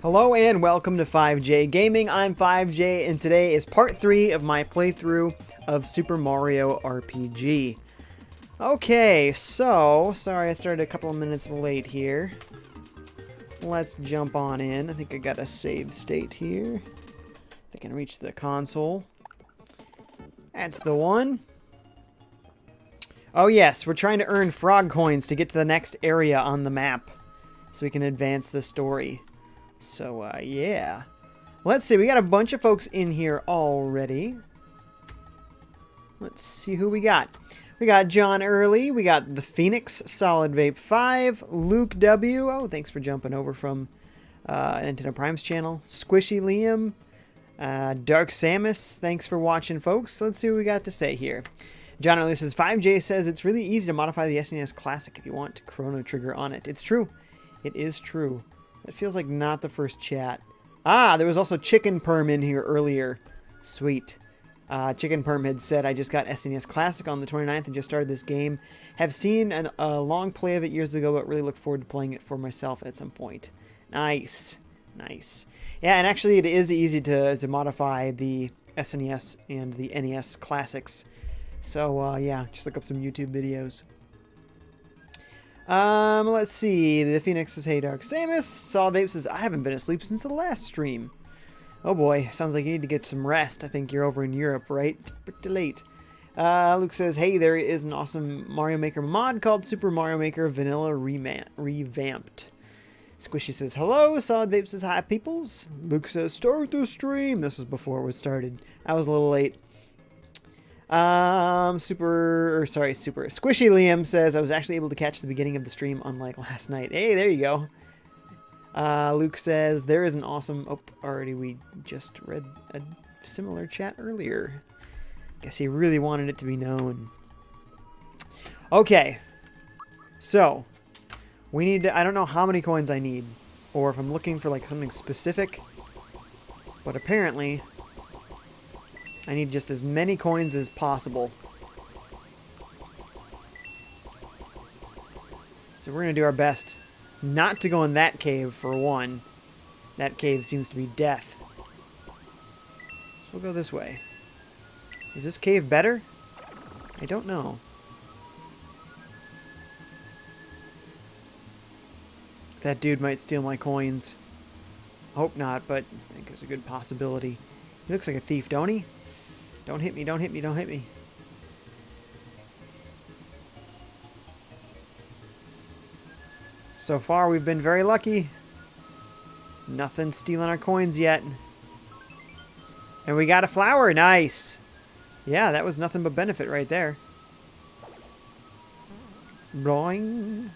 Hello and welcome to FiveJay Gaming. I'm FiveJay and today is part 3 of my playthrough of Super Mario RPG. Okay, so, sorry I started a couple of minutes late here. Let's jump on in. I think I got a save state here. If I can reach the console. That's the one. Oh yes, we're trying to earn frog coins to get to the next area on the map so we can advance the story. So, yeah. Let's see, we got a bunch of folks in here already. Let's see who we got. We got John Early, we got the Phoenix, Solid Vape 5, Luke W. Oh, thanks for jumping over from Nintendo Prime's channel. Squishy Liam, Dark Samus, thanks for watching, folks. Let's see what we got to say here. John Early says, FiveJay says it's really easy to modify the SNES Classic if you want to Chrono Trigger on it. It's true. It is true. It feels like not the first chat. Ah, there was also Chicken Perm in here earlier. Sweet. Chicken Perm had said, I just got SNES Classic on the 29th and just started this game. Have seen a long play of it years ago, but really look forward to playing it for myself at some point. Nice. Nice. Yeah, and actually it is easy to modify the SNES and the NES Classics. So, yeah, just look up some YouTube videos. Let's see. The Phoenix says, hey, Dark Samus. Solid Vape says, I haven't been asleep since the last stream. Oh boy, sounds like you need to get some rest. I think you're over in Europe, right? Pretty late. Luke says, hey, there is an awesome Mario Maker mod called Super Mario Maker Vanilla Revamped. Squishy says, hello. Solid Vape says, hi, peoples. Luke says, start the stream. This was before it was started. I was a little late. Super Squishy Liam says, I was actually able to catch the beginning of the stream unlike last night. Hey, there you go. Luke says, there is an awesome, oh, already we just read a similar chat earlier. Guess he really wanted it to be known. Okay. So, we need to, I don't know how many coins I need, or if I'm looking for like something specific, but apparently I need just as many coins as possible. So we're going to do our best not to go in that cave for one. That cave seems to be death. So we'll go this way. Is this cave better? I don't know. That dude might steal my coins. Hope not, but I think there's a good possibility. He looks like a thief, don't he? Don't hit me, don't hit me, don't hit me. So far, we've been very lucky. Nothing stealing our coins yet. And we got a flower. Nice. Yeah, that was nothing but benefit right there. Boing.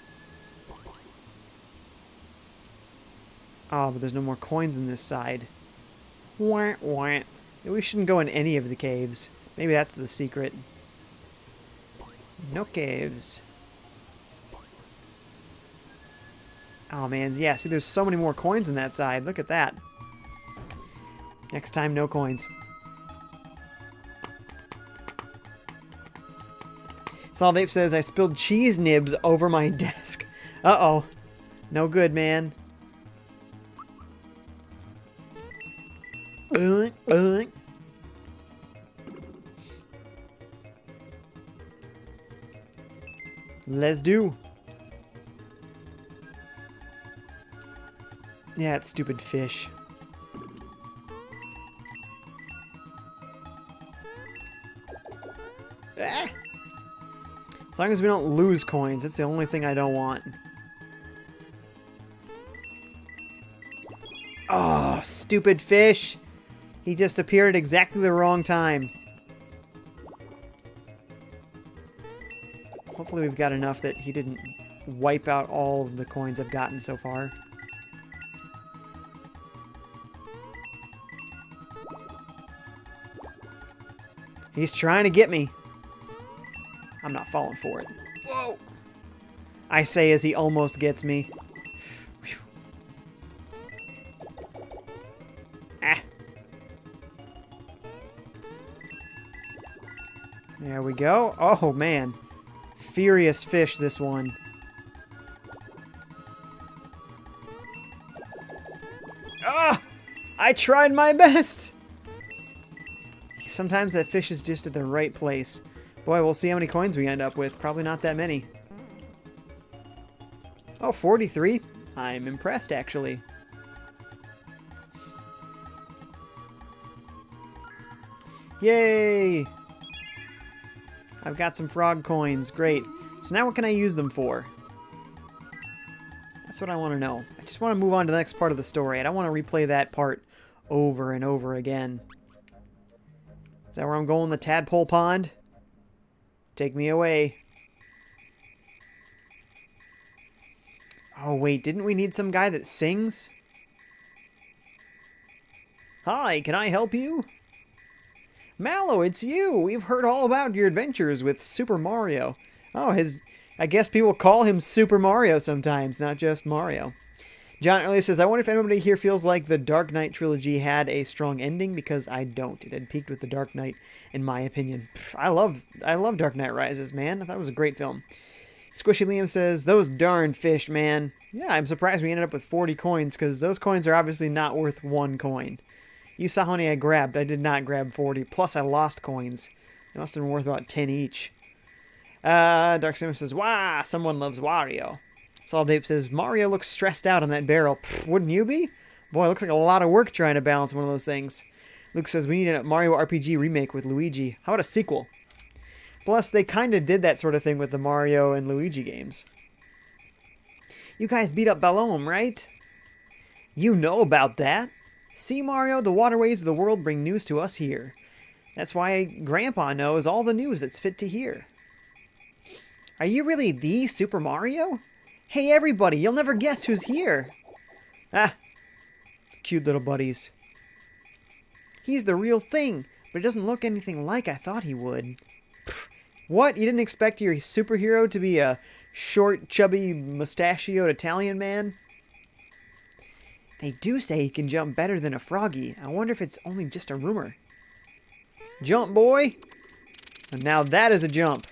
Oh, but there's no more coins in this side. Wah, wah. We shouldn't go in any of the caves. Maybe that's the secret. No caves. Oh man, yeah, see there's so many more coins in that side. Look at that. Next time, no coins. Solid Vape says, I spilled cheese nibs over my desk. Uh-oh. No good, man. Let's do. Yeah, that stupid fish. Ah! As long as we don't lose coins, that's the only thing I don't want. Oh, stupid fish. He just appeared at exactly the wrong time. Hopefully we've got enough that he didn't wipe out all of the coins I've gotten so far. He's trying to get me. I'm not falling for it. Whoa! I say as he almost gets me. Whew. Ah. There we go. Oh, man. Furious fish, this one. Ah! I tried my best! Sometimes that fish is just at the right place. Boy, we'll see how many coins we end up with. Probably not that many. Oh, 43. I'm impressed, actually. Yay! I've got some frog coins. Great. So now what can I use them for? That's what I want to know. I just want to move on to the next part of the story. I don't want to replay that part over and over again. Is that where I'm going? The tadpole pond? Take me away. Oh, wait. Didn't we need some guy that sings? Hi, can I help you? Mallow, it's you! We've heard all about your adventures with Super Mario. Oh, I guess people call him Super Mario sometimes, not just Mario. John earlier says, I wonder if anybody here feels like the Dark Knight trilogy had a strong ending, because I don't. It had peaked with the Dark Knight, in my opinion. I love Dark Knight Rises, man. I thought it was a great film. Squishy Liam says, those darn fish, man. Yeah, I'm surprised we ended up with 40 coins, because those coins are obviously not worth 1 coin. You saw how many I grabbed. I did not grab 40. Plus, I lost coins. They must have been worth about 10 each. Dark Simmer says, wah, someone loves Wario. Solid Ape says, Mario looks stressed out on that barrel. Pfft, wouldn't you be? Boy, it looks like a lot of work trying to balance one of those things. Luke says, we need a Mario RPG remake with Luigi. How about a sequel? Plus, they kind of did that sort of thing with the Mario and Luigi games. You guys beat up Ballome, right? You know about that. See, Mario, the waterways of the world bring news to us here. That's why Grandpa knows all the news that's fit to hear. Are you really the Super Mario? Hey, everybody, you'll never guess who's here. Ah, cute little buddies. He's the real thing, but he doesn't look anything like I thought he would. Pfft, what? You didn't expect your superhero to be a short, chubby, mustachioed Italian man? They do say he can jump better than a froggy. I wonder if it's only just a rumor. Jump, boy! And now that is a jump.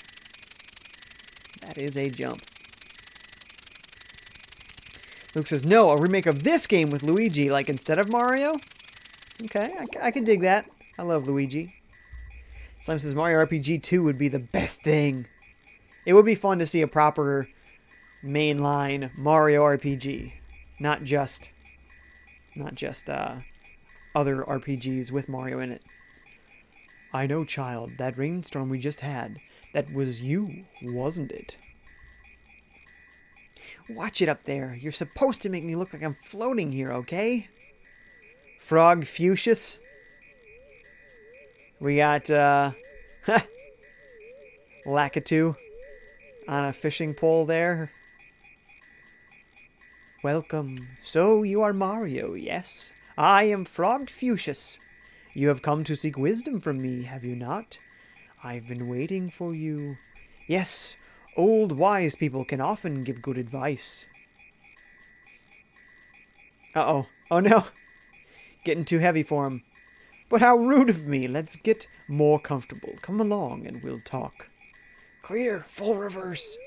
That is a jump. Luke says, no, a remake of this game with Luigi, like instead of Mario? Okay, I can dig that. I love Luigi. Slime says, Mario RPG 2 would be the best thing. It would be fun to see a proper mainline Mario RPG. Not just other RPGs with Mario in it. I know, child, that rainstorm we just had, that was you, wasn't it? Watch it up there. You're supposed to make me look like I'm floating here, okay? Frog Fuchsius. We got, Lakitu on a fishing pole there. Welcome. So you are Mario, yes? I am Frog Fuchsius. You have come to seek wisdom from me, have you not? I've been waiting for you. Yes, old wise people can often give good advice. Uh-oh. Oh no. Getting too heavy for him. But how rude of me. Let's get more comfortable. Come along and we'll talk. Clear. Full reverse.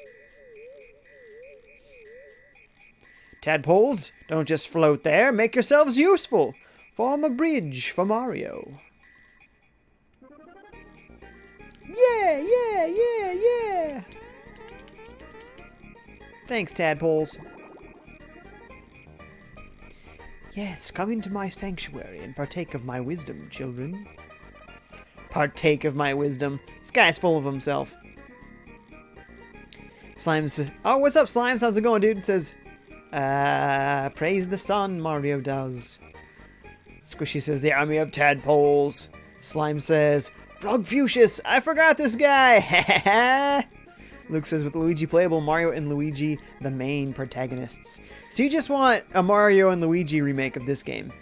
Tadpoles, don't just float there. Make yourselves useful. Form a bridge for Mario. Yeah, yeah, yeah, yeah. Thanks, tadpoles. Yes, come into my sanctuary and partake of my wisdom, children. Partake of my wisdom. This guy's full of himself. Slimes. Oh, what's up, Slimes? How's it going, dude? It says, praise the sun, Mario does. Squishy says, the army of tadpoles. Slime says, Frog Fuchsius, I forgot this guy. Luke says, with Luigi playable, Mario and Luigi the main protagonists. So you just want a Mario and Luigi remake of this game.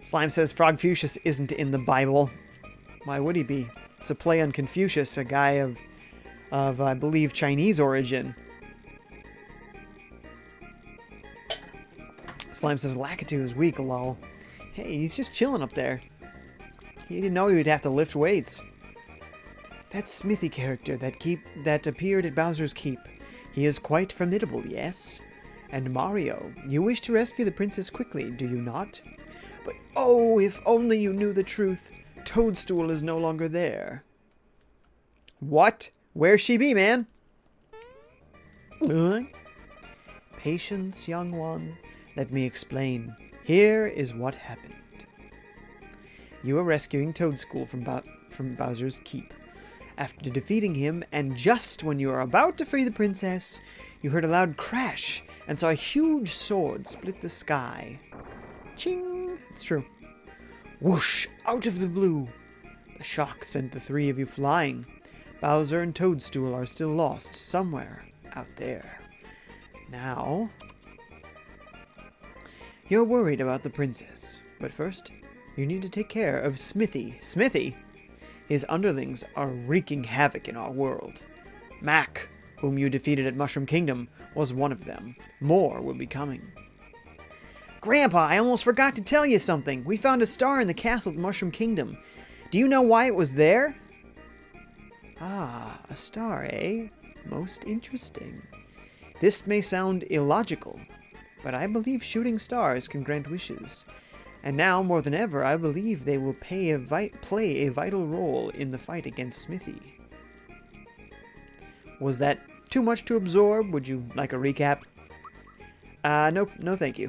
Slime says, Frog Fuchsius isn't in the Bible. Why would he be? It's a play on Confucius, a guy of I believe, Chinese origin. Slime says, Lakitu is weak, lol. Hey, he's just chilling up there. He didn't know he would have to lift weights. That Smithy character that appeared at Bowser's Keep. He is quite formidable, yes? And Mario, you wish to rescue the princess quickly, do you not? But oh, if only you knew the truth. Toadstool is no longer there. What? Where's she be, man? Patience, young one. Let me explain. Here is what happened. You are rescuing Toadstool from Bowser's Keep. After defeating him, and just when you are about to free the princess, you heard a loud crash and saw a huge sword split the sky. Ching! It's true. Whoosh! Out of the blue. The shock sent the three of you flying. Bowser and Toadstool are still lost somewhere out there. Now, you're worried about the princess, but first, you need to take care of Smithy. Smithy? His underlings are wreaking havoc in our world. Mac, whom you defeated at Mushroom Kingdom, was one of them. More will be coming. Grandpa, I almost forgot to tell you something. We found a star in the castle at Mushroom Kingdom. Do you know why it was there? Ah, a star, eh? Most interesting. This may illogical, illogical, but I believe shooting stars can grant wishes. And now, more than ever, I believe they will play a vital role in the fight against Smithy. Was that too much to absorb? Would you like a recap? Nope, no thank you.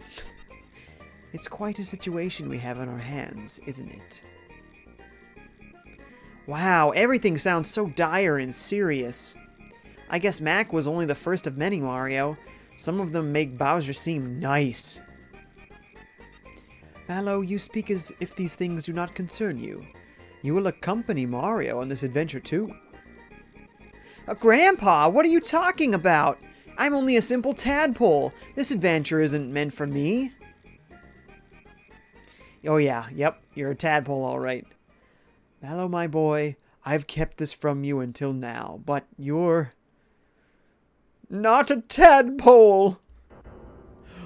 It's quite a situation we have on our hands, isn't it? Wow, everything sounds so dire and serious. I guess Mac was only the first of many, Mario. Some of them make Bowser seem nice. Mallow, you speak as if these things do not concern you. You will accompany Mario on this adventure too. Grandpa, what are you talking about? I'm only a simple tadpole. This adventure isn't meant for me. Oh yeah, yep, you're a tadpole all right. Mallow, my boy, I've kept this from you until now, but you're not a tadpole.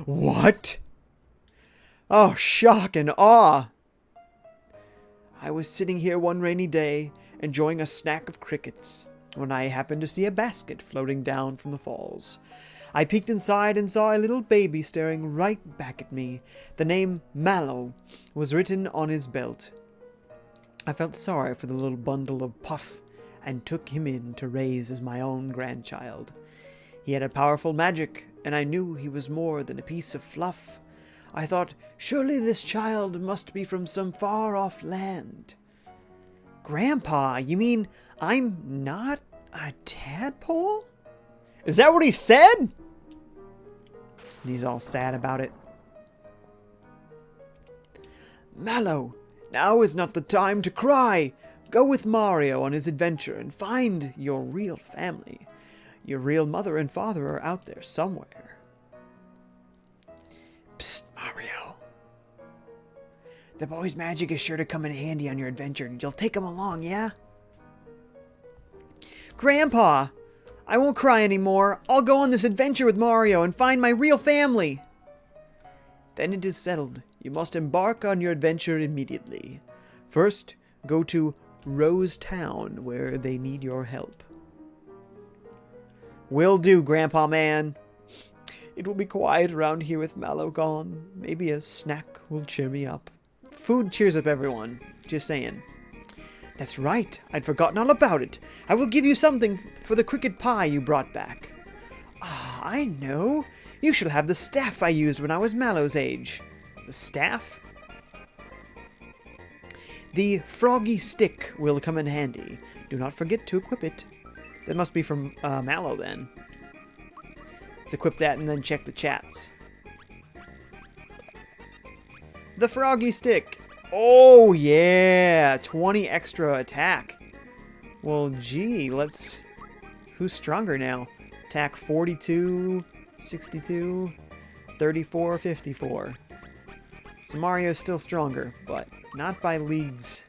What? Oh, shock and awe. I was sitting here one rainy day, enjoying a snack of crickets, when I happened to see a basket floating down from the falls. I peeked inside and saw a little baby staring right back at me. The name Mallow was written on his belt. I felt sorry for the little bundle of puff and took him in to raise as my own grandchild. He had a powerful magic, and I knew he was more than a piece of fluff. I thought, surely this child must be from some far-off land. Grandpa, you mean I'm not a tadpole? Is that what he said? And he's all sad about it. Mallow, now is not the time to cry. Go with Mario on his adventure and find your real family. Your real mother and father are out there somewhere. Psst, Mario. The boy's magic is sure to come in handy on your adventure. You'll take him along, yeah? Grandpa, I won't cry anymore. I'll go on this adventure with Mario and find my real family. Then it is settled. You must embark on your adventure immediately. First, go to Rose Town, where they need your help. Will do, Grandpa Man. It will be quiet around here with Mallow gone. Maybe a snack will cheer me up. Food cheers up everyone. Just saying. That's right. I'd forgotten all about it. I will give you something for the cricket pie you brought back. Ah, I know. You shall have the staff I used when I was Mallow's age. The staff? The froggy stick will come in handy. Do not forget to equip it. That must be from Mallow then. Let's equip that and then check the chats. The froggy stick. Oh yeah, 20 extra attack. Well, gee, let's... Who's stronger now? Attack 42, 62, 34, 54. So Mario's still stronger, but not by leagues.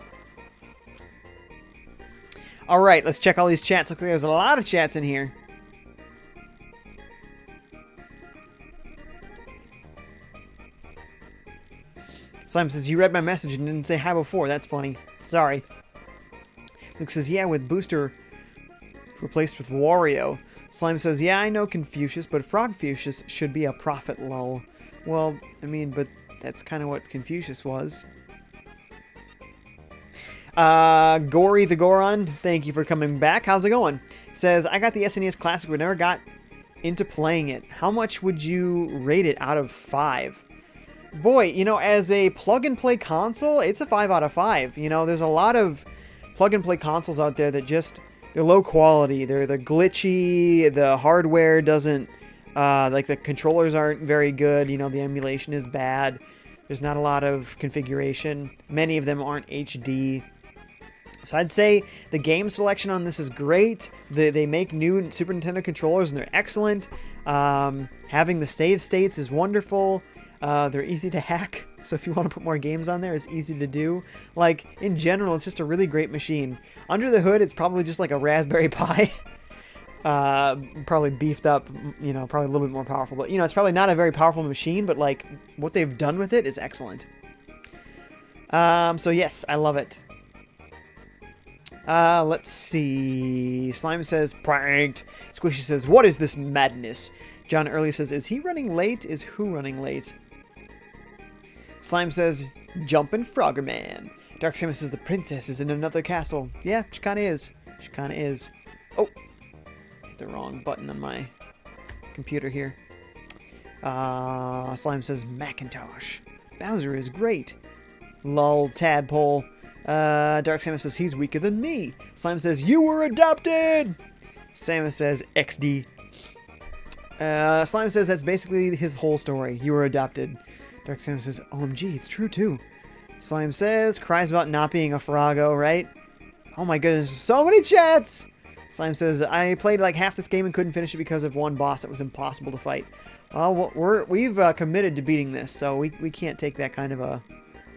Alright, let's check all these chats. Looks like there's a lot of chats in here. Simon says, you read my message and didn't say hi before. That's funny. Sorry. Luke says, yeah, with Booster replaced with Wario, Slime says, yeah, I know Confucius, but Frogfucius should be a prophet, lol. Well, I mean, but that's kind of what Confucius was. Gory the Goron, thank you for coming back. How's it going? Says, I got the SNES Classic, but never got into playing it. How much would you rate it out of 5? Boy, you know, as a plug-and-play console, it's a 5 out of 5. You know, there's a lot of plug-and-play consoles out there that just, they're low quality. They're glitchy, the hardware doesn't, like the controllers aren't very good. You know, the emulation is bad. There's not a lot of configuration. Many of them aren't HD. So I'd say the game selection on this is great. They make new Super Nintendo controllers and they're excellent. Having the save states is wonderful. They're easy to hack, so if you want to put more games on there, it's easy to do. Like, in general, it's just a really great machine. Under the hood, it's probably just like a Raspberry Pi. Probably beefed up, you know, probably a little bit more powerful. But, you know, it's probably not a very powerful machine, but, like, what they've done with it is excellent. So, yes, I love it. Let's see. Slime says, pranked. Squishy says, what is this madness? John Early says, is he running late? Is who running late? Slime says, Jumpin' Frogger Man. Dark Samus says, the princess is in another castle. Yeah, she kind of is. She kind of is. Oh, hit the wrong button on my computer here. Slime says, Macintosh. Bowser is great. Lol, tadpole. Dark Samus says, he's weaker than me. Slime says, you were adopted. Samus says, XD. Slime says that's basically his whole story. You were adopted. Dark Samus says, OMG, it's true too. Slime says, cries about not being a Frogo, right? Oh my goodness, so many chats! Slime says, I played like half this game and couldn't finish it because of one boss that was impossible to fight. Well, we've committed to beating this, so we can't take that kind of a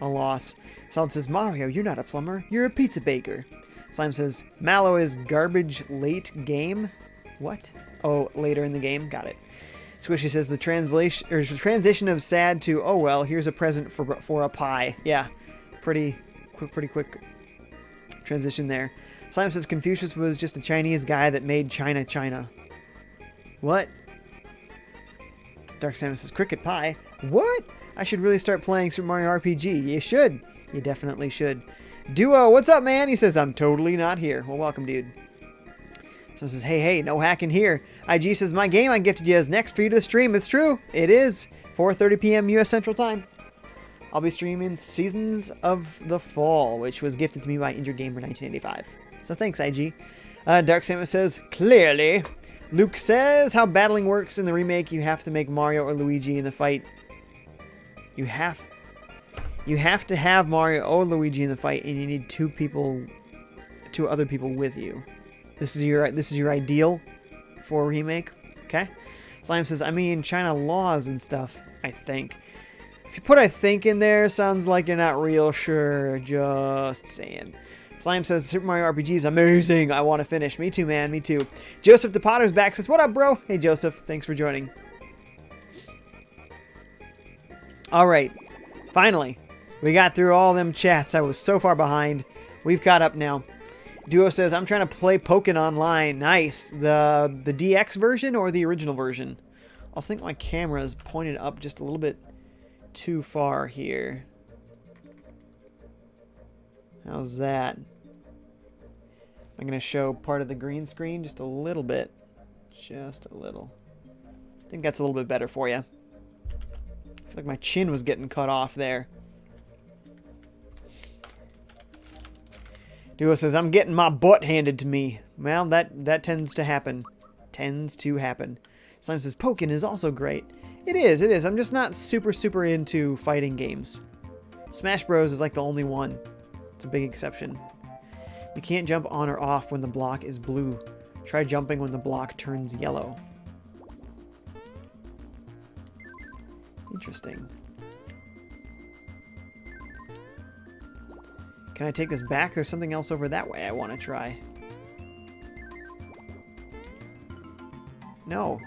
loss. Solid says, Mario, you're not a plumber, you're a pizza baker. Slime says, Mallow is garbage late game? What? Oh, later in the game? Got it. Squishy says the transition of sad to, oh well, here's a present for a pie. Yeah, pretty quick transition there. Slime says Confucius was just a Chinese guy that made China China. What? Dark Samus says cricket pie. What? I should really start playing Super Mario RPG. You should. You definitely should. Duo, what's up, man? He says, I'm totally not here. Well, welcome, dude. Someone says, hey, no hacking here. IG says, my game I gifted you is next for you to stream. It's true. It is. 4:30 p.m. U.S. Central Time. I'll be streaming Seasons of the Fall, which was gifted to me by Injured Gamer 1985. So thanks, IG. Dark Samus says, clearly. Luke says, how battling works in the remake, you have to make Mario or Luigi in the fight. You have to have Mario or Luigi in the fight, and you need two other people with you. This is your ideal for a remake, okay? Slime says, I mean, China laws and stuff, I think. If you put I think in there, sounds like you're not real sure. Just saying. Slime says, Super Mario RPG is amazing. I want to finish. Me too, man. Me too. Joseph the Potter's back says, what up, bro? Hey, Joseph. Thanks for joining. All right. Finally. We got through all them chats. I was so far behind. We've caught up now. Duo says, I'm trying to play Pokken Online. Nice. The DX version or the original version? I also think my camera is pointed up just a little bit too far here. How's that? I'm going to show part of the green screen just a little bit. Just a little. I think that's a little bit better for you. I feel like my chin was getting cut off there. Duo says, I'm getting my butt handed to me. Well, that tends to happen. Tends to happen. Slime says, Pokken is also great. It is. I'm just not super into fighting games. Smash Bros is like the only one. It's a big exception. You can't jump on or off when the block is blue. Try jumping when the block turns yellow. Interesting. Can I take this back? There's something else over that way I want to try. No.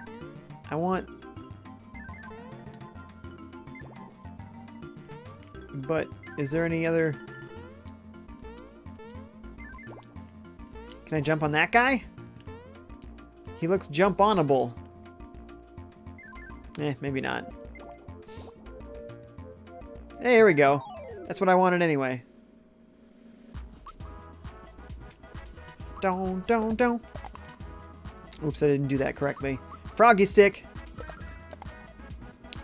I want... But, is there any other... Can I jump on that guy? He looks jump-onable. Maybe not. Hey, here we go. That's what I wanted anyway. Don't. Oops, I didn't do that correctly. Froggy stick.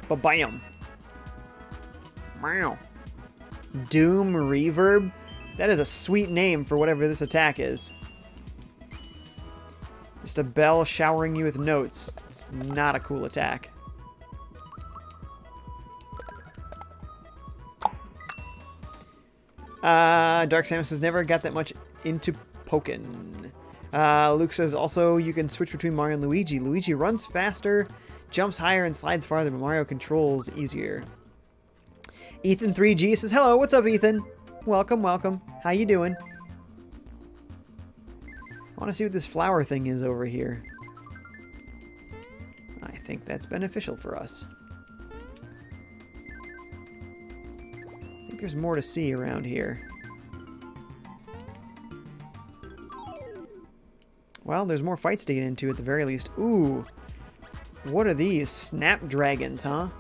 Ba-bam. Wow. Doom Reverb. That is a sweet name for whatever this attack is. Just a bell showering you with notes. It's not a cool attack. Dark Samus has never got that much into Pokken. Luke says also you can switch between Mario and Luigi. Luigi runs faster, jumps higher, and slides farther, but Mario controls easier. Ethan 3G says, hello, what's up, Ethan? Welcome, welcome. How you doing? I want to see what this flower thing is over here. I think that's beneficial for us. I think there's more to see around here. Well, there's more fights to get into at the very least. Ooh. What are these? Snapdragons, huh?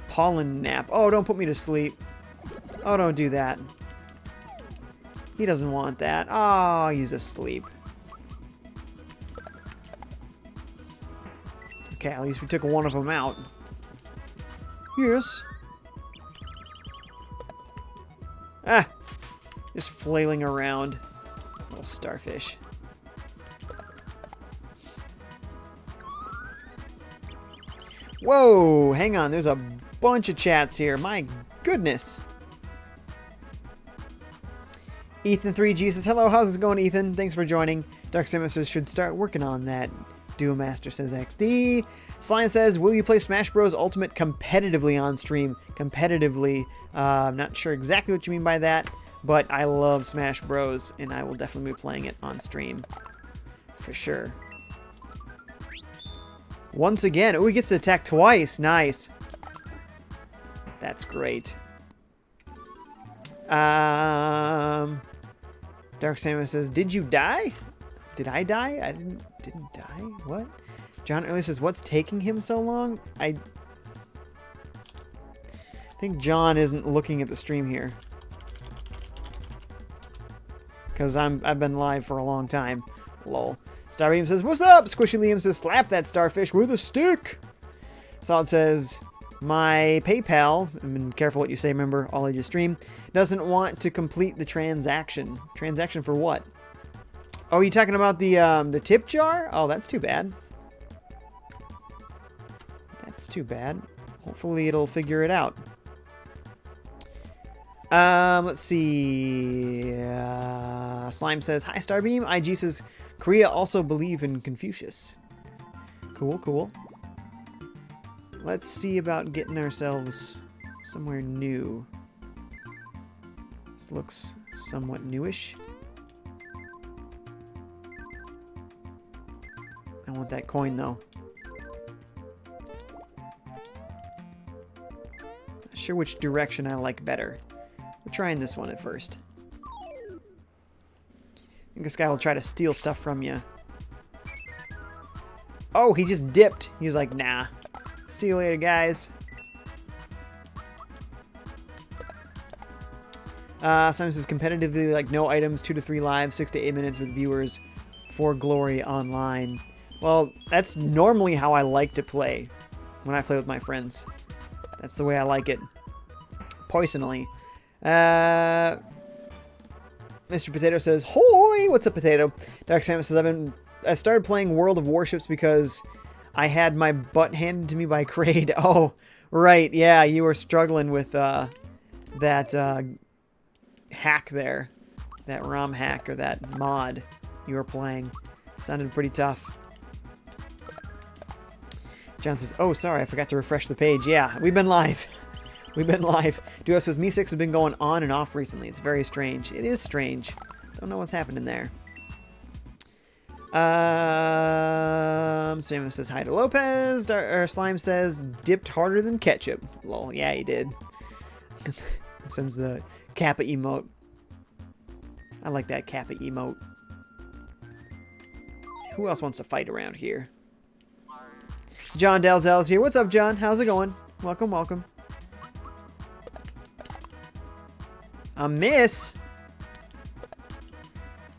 Pollen nap. Oh, don't put me to sleep. Oh, don't do that. He doesn't want that. Oh, he's asleep. Okay, at least we took one of them out. Yes. Ah! Just flailing around. Little starfish. Whoa! Hang on, there's a bunch of chats here. My goodness. Ethan3G says, hello, how's it going, Ethan? Thanks for joining. Dark Samus should start working on that. Duo Master says XD. Slime says, will you play Smash Bros. Ultimate competitively on stream? Competitively. I'm not sure exactly what you mean by that, but I love Smash Bros. And I will definitely be playing it on stream. For sure. Once again. Oh, he gets to attack twice. Nice. That's great. Dark Samus says, did you die? Did I die? I didn't die? What? John Early says, what's taking him so long? I think John isn't looking at the stream here. Because I've been live for a long time. Lol. Starbeam says, what's up? Squishy Liam says, slap that starfish with a stick. Solid says, my PayPal, and careful what you say, remember, all ages stream, doesn't want to complete the transaction. Transaction for what? Oh, you talking about the tip jar? Oh, that's too bad. That's too bad. Hopefully it'll figure it out. Let's see. Slime says, hi, Starbeam. IG says, Korea also believe in Confucius. Cool, cool. Let's see about getting ourselves somewhere new. This looks somewhat newish. I want that coin, though. Not sure which direction I like better. We're trying this one at first. I think this guy will try to steal stuff from you. Oh, he just dipped. He's like, nah. See you later, guys. Simon says competitively, like no items, 2 to 3 lives, 6 to 8 minutes with viewers for glory online. Well, that's normally how I like to play when I play with my friends. That's the way I like it. Personally. Mr. Potato says, hoi! What's up, Potato? Dark Samus says, I've started playing World of Warships because I had my butt handed to me by Kraid. Oh, right. Yeah, you were struggling with that hack there. That ROM hack or that mod you were playing. Sounded pretty tough. John says, oh, sorry, I forgot to refresh the page. Yeah, we've been live. We've been live. Duo says, Me6 has been going on and off recently. It's very strange. It is strange. Don't know what's happening there. Samus says hi to Lopez. Slime says dipped harder than ketchup. Lol, yeah, he did. Sends the Kappa emote. I like that Kappa emote. Who else wants to fight around here? John Dalzell's here. What's up, John? How's it going? Welcome, welcome. A miss?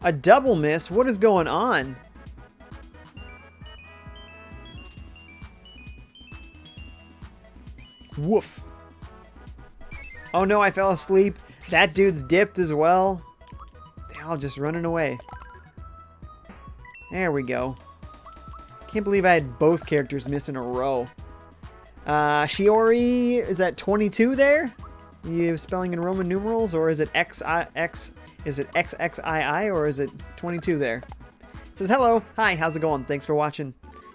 A double miss? What is going on? Woof. Oh no, I fell asleep. That dude's dipped as well. They all just running away. There we go. Can't believe I had both characters miss in a row. Shiori, is that 22 there? You spelling in Roman numerals, or is it is it XXII, or is it 22 there? It says, hello, hi, how's it going? Thanks for watching,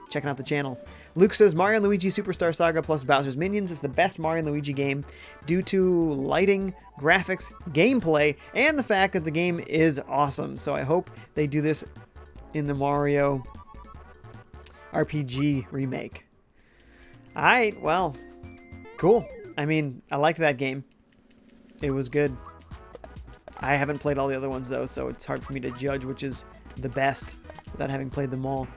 checking out the channel. Luke says, Mario & Luigi Superstar Saga plus Bowser's Minions is the best Mario & Luigi game due to lighting, graphics, gameplay, and the fact that the game is awesome. So I hope they do this in the Mario RPG remake. Alright, well, cool. I mean, I liked that game. It was good. I haven't played all the other ones, though, so it's hard for me to judge which is the best without having played them all.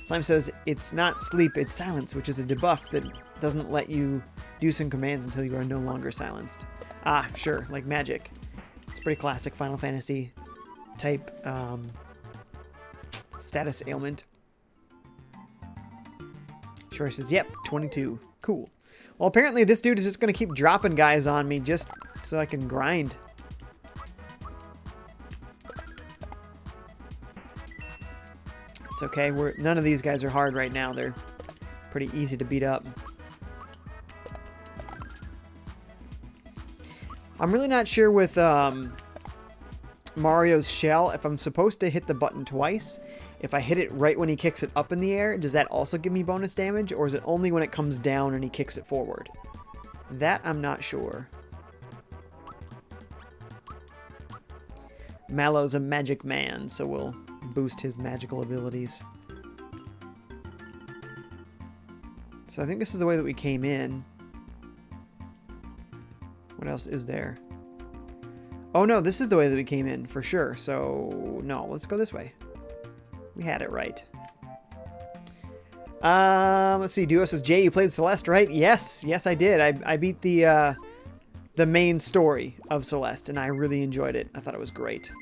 Slime says, it's not sleep, it's silence, which is a debuff that doesn't let you do some commands until you are no longer silenced. Ah, sure, like magic. It's pretty classic Final Fantasy type status ailment. Sure says, yep, 22. Cool. Well, apparently this dude is just going to keep dropping guys on me just so I can grind. It's okay. None of these guys are hard right now. They're pretty easy to beat up. I'm really not sure with Mario's shell if I'm supposed to hit the button twice. If I hit it right when he kicks it up in the air, does that also give me bonus damage? Or is it only when it comes down and he kicks it forward? That I'm not sure. Mallow's a magic man, so we'll boost his magical abilities. So I think this is the way that we came in. What else is there? Oh no, this is the way that we came in for sure. So no, let's go this way. We had it right. Let's see. Duo says, Jay, you played Celeste, right? Yes, yes, I did. I beat the main story of Celeste, and I really enjoyed it. I thought it was great.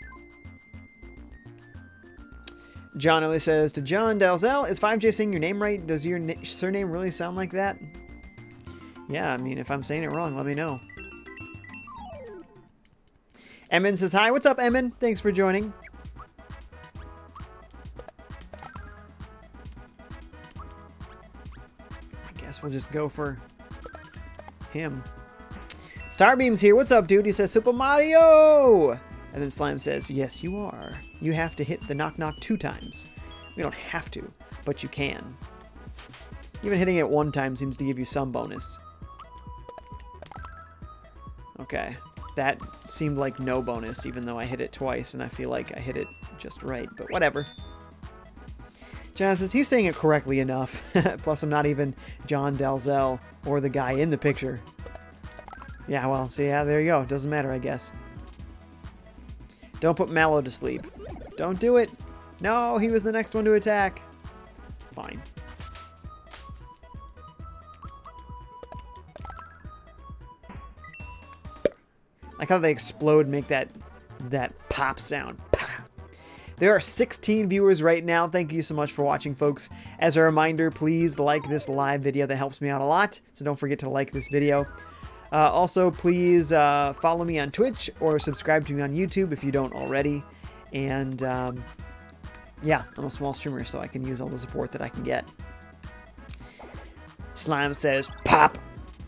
John only says, to John Dalzell, is FiveJay saying your name right? Does your surname really sound like that? Yeah, I mean, if I'm saying it wrong, let me know. Emin says, hi. What's up, Emin? Thanks for joining. We'll just go for him. Starbeam's here. What's up, dude? He says, Super Mario! And then Slime says, yes, you are. You have to hit the knock-knock 2 times. We don't have to, but you can. Even hitting it 1 time seems to give you some bonus. Okay. That seemed like no bonus, even though I hit it twice, and I feel like I hit it just right, but whatever. John says, he's saying it correctly enough. Plus, I'm not even John Dalzell or the guy in the picture. Yeah, well, see, yeah, there you go. Doesn't matter, I guess. Don't put Mallow to sleep. Don't do it. No, he was the next one to attack. Fine. Like how they explode, make that pop sound. There are 16 viewers right now. Thank you so much for watching, folks. As a reminder, please like this live video. That helps me out a lot. So don't forget to like this video. Also, please follow me on Twitch or subscribe to me on YouTube if you don't already. And yeah, I'm a small streamer, so I can use all the support that I can get. Slime says, pop.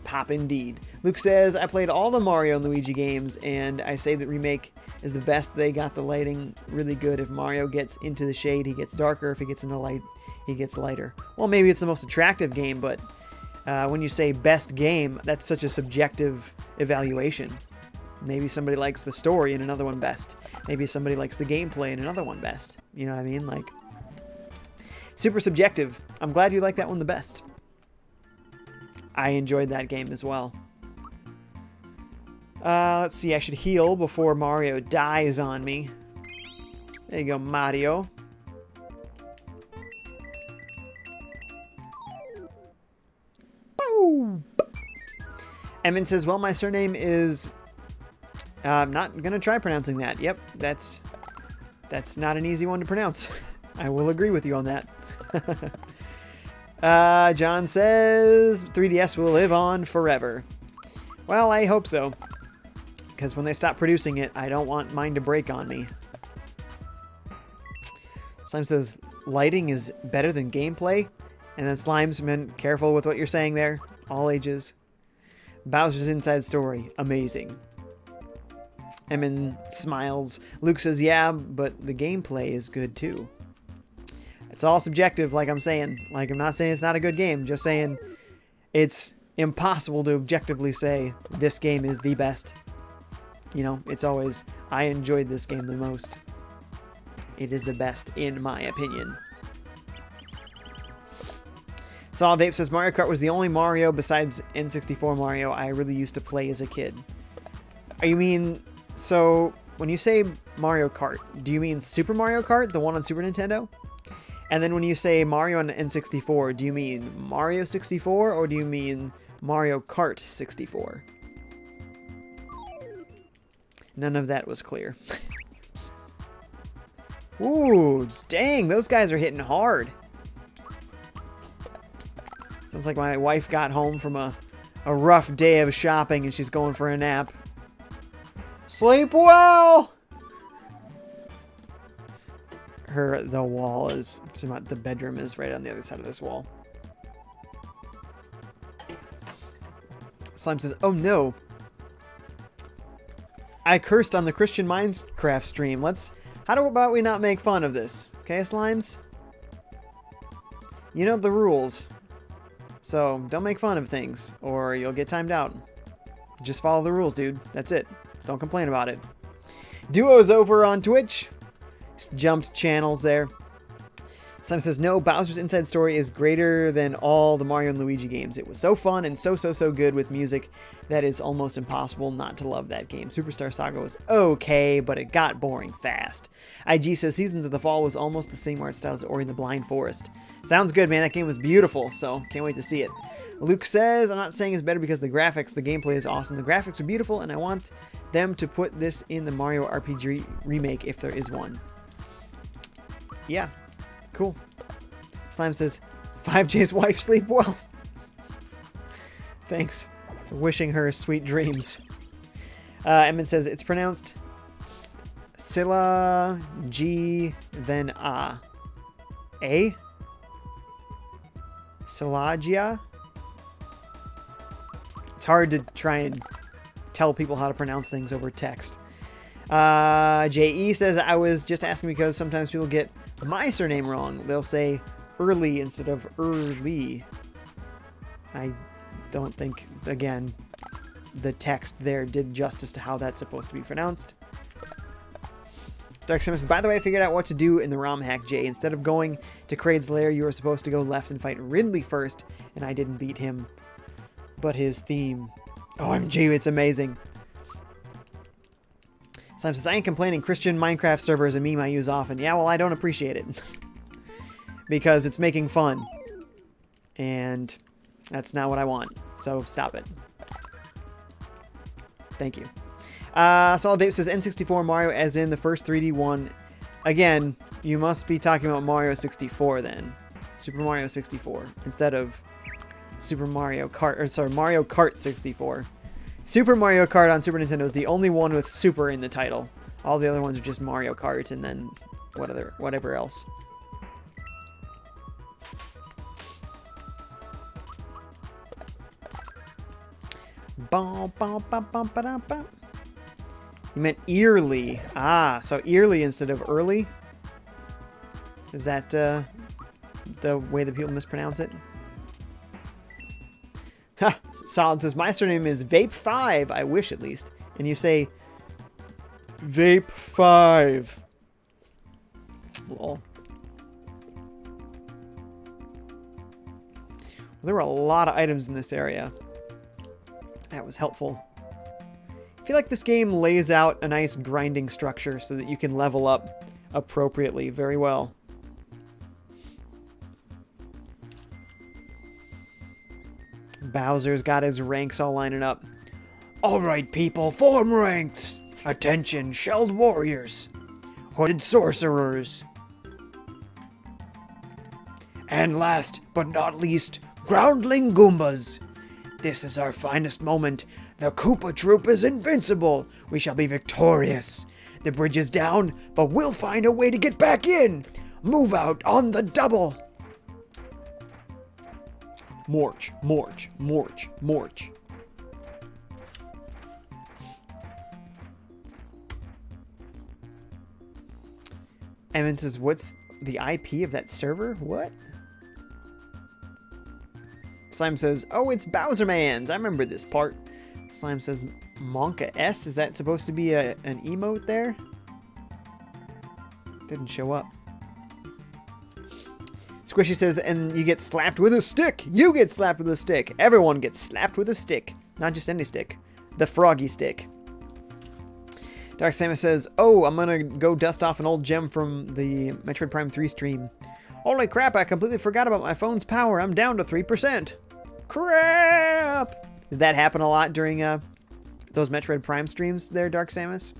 Pop indeed. Luke says, I played all the Mario and Luigi games, and I say that Remake is the best. They got the lighting really good. If Mario gets into the shade, he gets darker. If he gets into light, he gets lighter. Well, maybe it's the most attractive game, but when you say best game, that's such a subjective evaluation. Maybe somebody likes the story and another one best. Maybe somebody likes the gameplay and another one best. You know what I mean? Like, super subjective. I'm glad you like that one the best. I enjoyed that game as well. Let's see, I should heal before Mario dies on me. There you go, Mario. Woo! Emin says, well, my surname is... I'm not going to try pronouncing that. Yep, that's not an easy one to pronounce. I will agree with you on that. John says, 3DS will live on forever. Well, I hope so. Because when they stop producing it, I don't want mine to break on me. Slime says, lighting is better than gameplay. And then Slime's been careful with what you're saying there. All ages. Bowser's Inside Story. Amazing. Emin smiles. Luke says, yeah, but the gameplay is good too. It's all subjective, like I'm saying. Like, I'm not saying it's not a good game. Just saying it's impossible to objectively say this game is the best. You know, it's always, I enjoyed this game the most. It is the best, in my opinion. Solid Vape says, Mario Kart was the only Mario besides N64 Mario I really used to play as a kid. You mean, so when you say Mario Kart, do you mean Super Mario Kart, the one on Super Nintendo? And then when you say Mario on N64, do you mean Mario 64 or do you mean Mario Kart 64? None of that was clear. Ooh, dang, those guys are hitting hard. Sounds like my wife got home from a rough day of shopping and she's going for a nap. Sleep well! The wall is, the bedroom is right on the other side of this wall. Slime says, oh no. I cursed on the Christian Minecraft stream. How about we not make fun of this? Okay, Slimes? You know the rules. So, don't make fun of things, or you'll get timed out. Just follow the rules, dude. That's it. Don't complain about it. Duo's over on Twitch. Jumped channels there. Slime says, no, Bowser's Inside Story is greater than all the Mario and Luigi games. It was so fun and so good with music that is almost impossible not to love that game. Superstar Saga was okay, but it got boring fast. IG says, Seasons of the Fall was almost the same art style as Ori and the Blind Forest. Sounds good, man. That game was beautiful, so can't wait to see it. Luke says, I'm not saying it's better because the gameplay is awesome. The graphics are beautiful, and I want them to put this in the Mario RPG remake if there is one. Yeah. Cool. Slime says, FiveJay's wife sleep well. Thanks for wishing her sweet dreams. Emin says, it's pronounced Silla G then A. A? Silagia? It's hard to try and tell people how to pronounce things over text. JE says, I was just asking because sometimes people get my surname wrong. They'll say early instead of early. I don't think, again, the text there did justice to how that's supposed to be pronounced. Dark Simus says, by the way, I figured out what to do in the ROM hack, Jay. Instead of going to Kraid's lair, you were supposed to go left and fight Ridley first, and I didn't beat him. But his theme, OMG, it's amazing. Slime says, I ain't complaining. Christian Minecraft server is a meme I use often. Yeah, well, I don't appreciate it. Because it's making fun. And that's not what I want. So stop it. Thank you. Solid Vape says, N64 Mario as in the first 3D one. Again, you must be talking about Mario 64 then. Super Mario 64. Instead of Super Mario Kart, or sorry, Mario Kart 64. Super Mario Kart on Super Nintendo is the only one with Super in the title. All the other ones are just Mario Kart and then whatever else. You meant early. Ah, so early instead of early? Is that the way that people mispronounce it? Ha! Solid says, my surname is Vape5. I wish, at least. And you say, Vape5. Lol. There were a lot of items in this area. That was helpful. I feel like this game lays out a nice grinding structure so that you can level up appropriately very well. Bowser's got his ranks all lining up. Alright, people, form ranks! Attention, shelled warriors, hooded sorcerers, and last but not least, groundling Goombas. This is our finest moment. The Koopa Troop is invincible. We shall be victorious. The bridge is down, but we'll find a way to get back in. Move out on the double. March, march, march, march. Evan says, what's the IP of that server? What? Slime says, oh, it's Bowserman's. I remember this part. Slime says, Monka S. Is that supposed to be an emote there? Didn't show up. Squishy says, and you get slapped with a stick. You get slapped with a stick. Everyone gets slapped with a stick. Not just any stick. The froggy stick. Dark Samus says, oh, I'm gonna go dust off an old gem from the Metroid Prime 3 stream. Holy crap, I completely forgot about my phone's power. I'm down to 3%. Crap! Did that happen a lot during those Metroid Prime streams there, Dark Samus?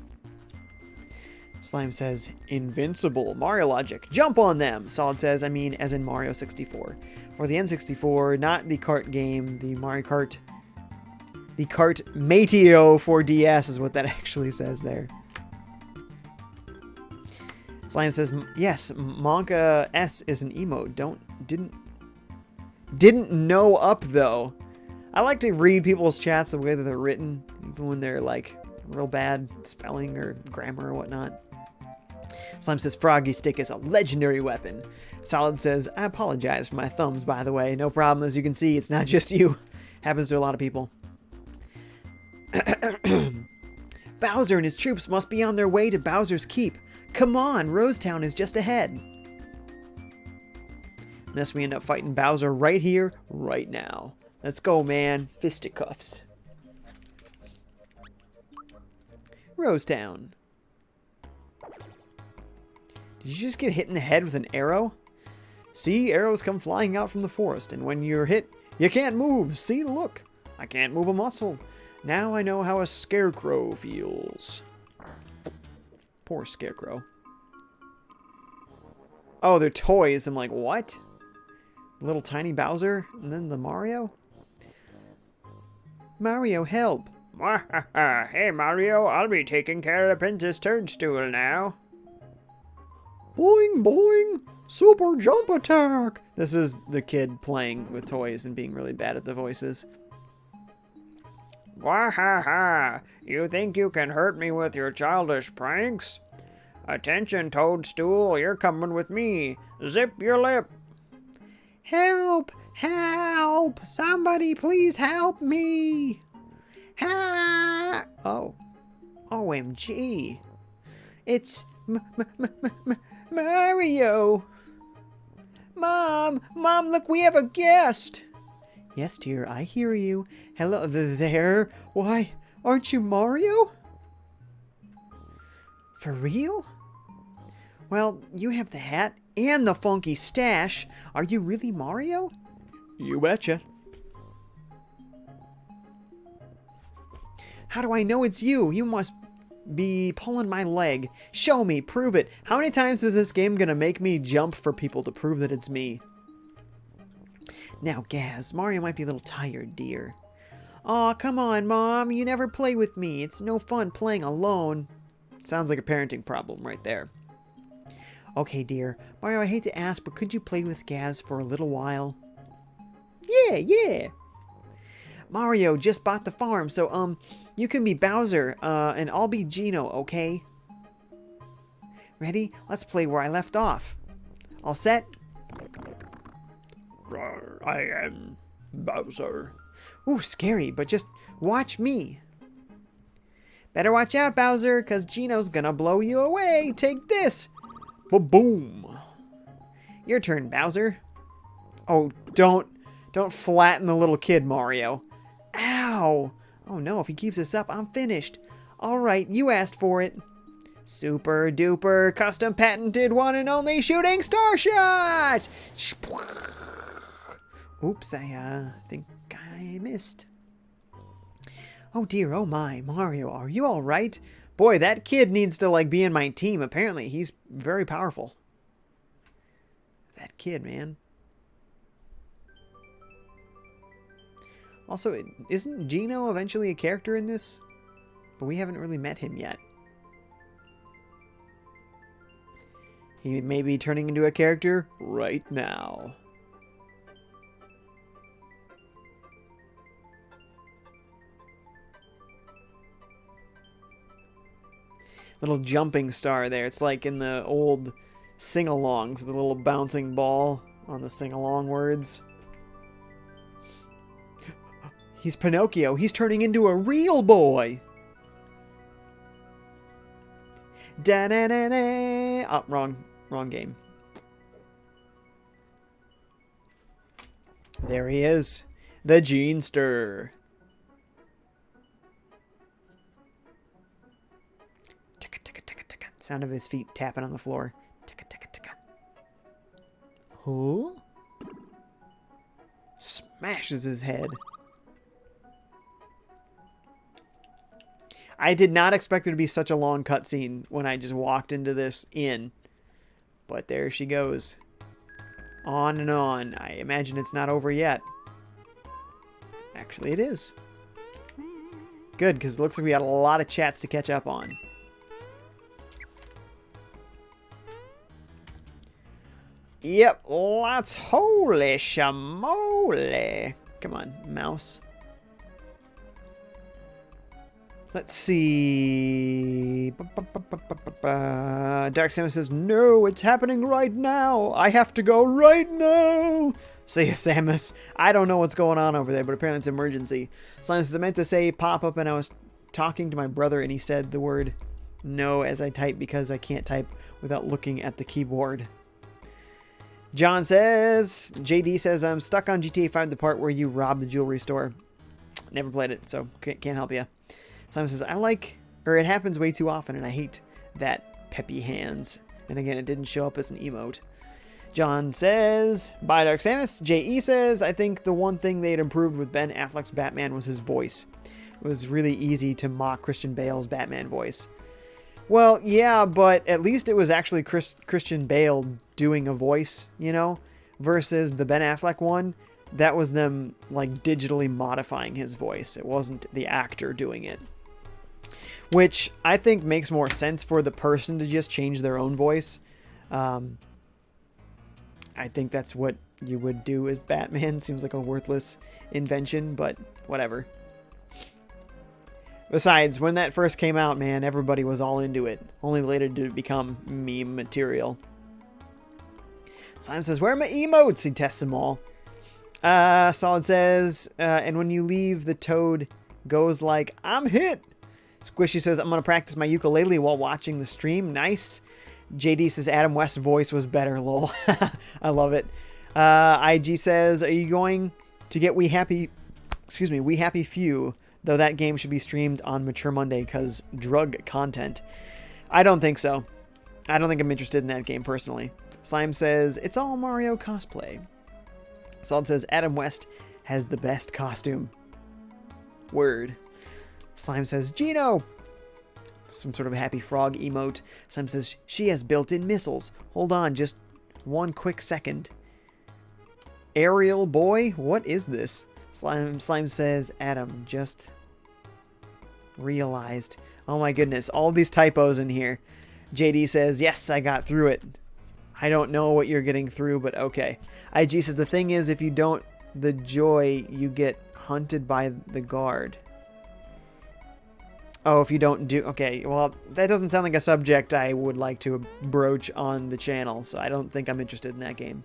Slime says, invincible. Mario logic. Jump on them! Solid says, I mean, as in Mario 64. For the N64, not the kart game, the Mario Kart... The Kart Mateo for DS is what that actually says there. Slime says, yes, Monka S is an emote. Didn't know up, though. I like to read people's chats the way that they're written, even when they're, like, real bad spelling or grammar or whatnot. Slime says, Froggy Stick is a legendary weapon. Solid says, I apologize for my thumbs, by the way. No problem, as you can see, it's not just you. Happens to a lot of people. Bowser and his troops must be on their way to Bowser's Keep. Come on, Rosetown is just ahead. Unless we end up fighting Bowser right here, right now. Let's go, man. Fisticuffs. Rosetown. Did you just get hit in the head with an arrow? See, arrows come flying out from the forest, and when you're hit, you can't move. See, look. I can't move a muscle. Now I know how a scarecrow feels. Poor scarecrow. Oh, they're toys. I'm like, what? Little tiny Bowser? And then the Mario? Mario, help. Hey, Mario, I'll be taking care of Princess Toadstool now. Boing, boing. Super jump attack. This is the kid playing with toys and being really bad at the voices. Wahaha! You think you can hurt me with your childish pranks? Attention, Toadstool, you're coming with me. Zip your lip. Help! Help! Somebody please help me! Ha! Oh. OMG. It's Mario! Mom! Mom, look, we have a guest! Yes, dear, I hear you. Hello there. Why, aren't you Mario? For real? Well, you have the hat and the funky stash. Are you really Mario? You betcha. How do I know it's you? You must be pulling my leg. Show me, prove it. How many times is this game gonna make me jump for people to prove that it's me? Now, Gaz, Mario might be a little tired, dear. Aw, come on, Mom. You never play with me. It's no fun playing alone. Sounds like a parenting problem right there. Okay, dear. Mario, I hate to ask, but could you play with Gaz for a little while? Yeah. Mario just bought the farm, so, you can be Bowser, and I'll be Geno, okay? Ready? Let's play where I left off. All set? I am Bowser. Ooh, scary, but just watch me. Better watch out, Bowser, because Geno's gonna blow you away. Take this. Ba-boom. Your turn, Bowser. Oh, don't flatten the little kid, Mario. Ow. Oh no, if he keeps this up, I'm finished. All right, you asked for it. Super duper custom patented one and only shooting star shot. Oops, I think I I missed. Oh dear, oh my. Mario, are you alright? Boy, that kid needs to, like, be in my team. Apparently, he's very powerful. That kid, man. Also, isn't Gino eventually a character in this? But we haven't really met him yet. He may be turning into a character right now. Little jumping star there. It's like in the old sing-alongs, the little bouncing ball on the sing-along words. He's Pinocchio. He's turning into a real boy. Da-na-na-na. Oh, wrong game. There he is. The Genester. Ticka, ticka, ticka, ticka. Sound of his feet tapping on the floor. Ticka, ticka, ticka. Huh? Smashes his head. I did not expect there to be such a long cutscene when I just walked into this inn. But there she goes. On and on. I imagine it's not over yet. Actually, it is. Good, because it looks like we got a lot of chats to catch up on. Yep, lots. Holy shamoly. Come on, mouse. Let's see. Dark Samus says, no, it's happening right now. I have to go right now. See ya, Samus. I don't know what's going on over there, but apparently it's emergency. Slime says, I meant to say pop up, and I was talking to my brother, and he said the word no as I type because I can't type without looking at the keyboard. John says, JD says, I'm stuck on GTA 5, the part where you rob the jewelry store. Never played it, so can't help you. Simon says, it happens way too often, and I hate that peppy hands. And again, it didn't show up as an emote. John says, bye, Dark Samus. J.E. says, I think the one thing they had improved with Ben Affleck's Batman was his voice. It was really easy to mock Christian Bale's Batman voice. Well, yeah, but at least it was actually Christian Bale doing a voice, you know, versus the Ben Affleck one. That was them, like, digitally modifying his voice. It wasn't the actor doing it. Which I think makes more sense for the person to just change their own voice. I think that's what you would do as Batman. Seems like a worthless invention, but whatever. Besides, when that first came out, man, everybody was all into it. Only later did it become meme material. Simon says, where are my emotes? He tests them all. Solid says, and when you leave, the toad goes like, I'm hit. Squishy says, I'm going to practice my ukulele while watching the stream. Nice. JD says, Adam West's voice was better, lol. I love it. IG says, are you going to get We Happy Few, though that game should be streamed on Mature Monday because drug content. I don't think so. I don't think I'm interested in that game personally. Slime says, it's all Mario cosplay. Solid says, Adam West has the best costume. Word. Slime says, Gino. Some sort of happy frog emote. Slime says, she has built-in missiles. Hold on, just one quick second. Aerial boy? What is this? Slime says, Adam, just realized. Oh my goodness, all these typos in here. JD says, yes, I got through it. I don't know what you're getting through, but okay. IG says, the thing is, if you don't, the joy, you get hunted by the guard. Oh, if you don't do... Okay, well, that doesn't sound like a subject I would like to broach on the channel, so I don't think I'm interested in that game.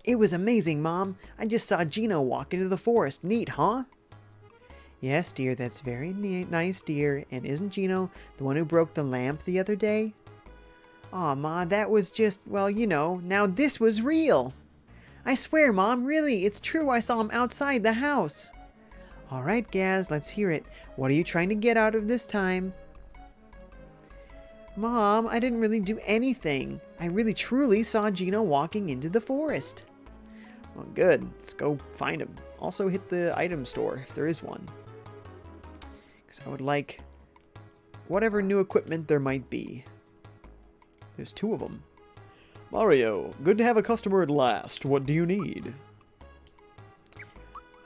It was amazing, Mom. I just saw Gino walk into the forest. Neat, huh? Yes, dear, that's very nice, dear. And isn't Gino the one who broke the lamp the other day? Aw, Ma, that was just, well, you know, now this was real. I swear, Mom, really, it's true. I saw him outside the house. All right, Gaz, let's hear it. What are you trying to get out of this time? Mom, I didn't really do anything. I really truly saw Gino walking into the forest. Well, good. Let's go find him. Also hit the item store if there is one. Because I would like whatever new equipment there might be. There's 2 of them. Mario, good to have a customer at last. What do you need?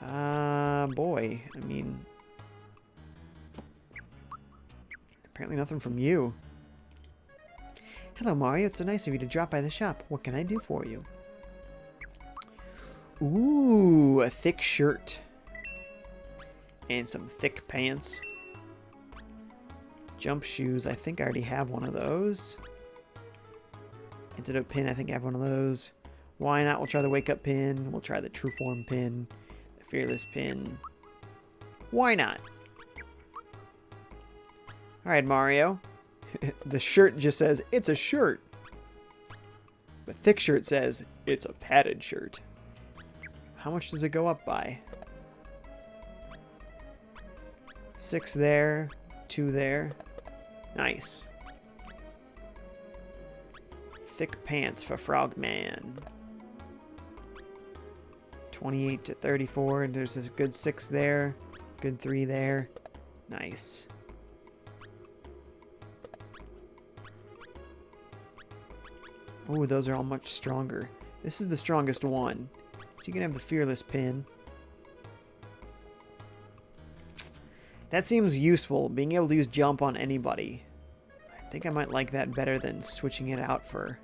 Boy. I mean, apparently nothing from you. Hello, Mario. It's so nice of you to drop by the shop. What can I do for you? Ooh, a thick shirt. And some thick pants. Jump shoes. I think I already have one of those. Antidote pin. I think I have one of those. Why not? We'll try the wake up pin. We'll try the true form pin. The fearless pin. Why not? Alright, Mario. The shirt just says, it's a shirt. The thick shirt says, it's a padded shirt. How much does it go up by? 6 there, 2 there. Nice. Thick pants for Frogman. 28 to 34, and there's this good 6 there. Good 3 there. Nice. Oh, those are all much stronger. This is the strongest one. So you can have the fearless pin. That seems useful, being able to use jump on anybody. I think I might like that better than switching it out for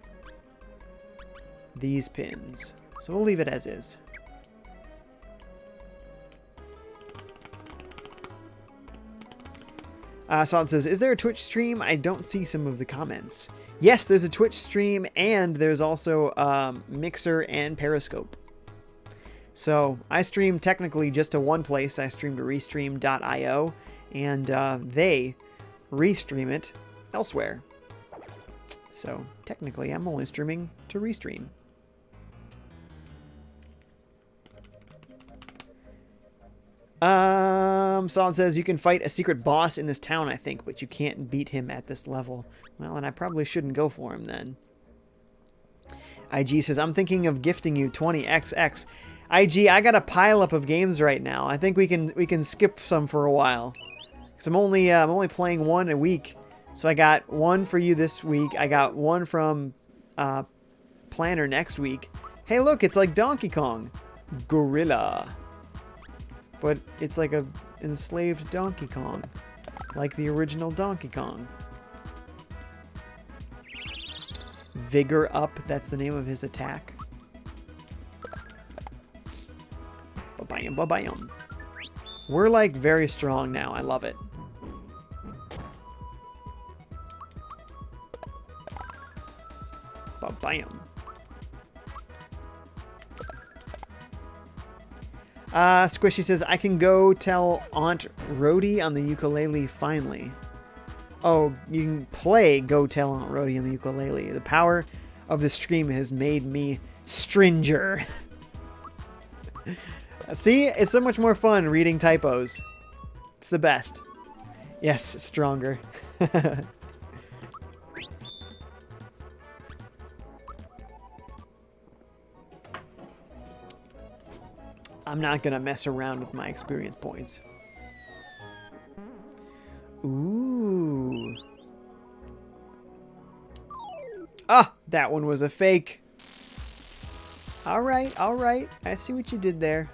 these pins. So we'll leave it as is. Solid says, is there a Twitch stream? I don't see some of the comments. Yes, there's a Twitch stream, and there's also Mixer and Periscope. So I stream technically just to one place. I stream to restream.io, and they restream it elsewhere. So technically, I'm only streaming to Restream. Solid says you can fight a secret boss in this town, I think, but you can't beat him at this level. Well, and I probably shouldn't go for him then. IG says, I'm thinking of gifting you 20XX. IG, I got a pile up of games right now. I think we can skip some for a while. Cause I'm only playing one a week. So I got one for you this week. I got one from Planner next week. Hey, look, it's like Donkey Kong. Gorilla. But it's like a enslaved Donkey Kong. Like the original Donkey Kong. Vigor Up, that's the name of his attack. Ba-bam, ba-bam. We're like very strong now. I love it. Ba-bam. Squishy says, I can go tell Aunt Rhodey on the ukulele finally. Oh, you can play Go Tell Aunt Rhodey on the ukulele. The power of the stream has made me stringer. See? It's so much more fun reading typos. It's the best. Yes, stronger. I'm not gonna mess around with my experience points. Ooh. Ah, that one was a fake. All right, all right. I see what you did there.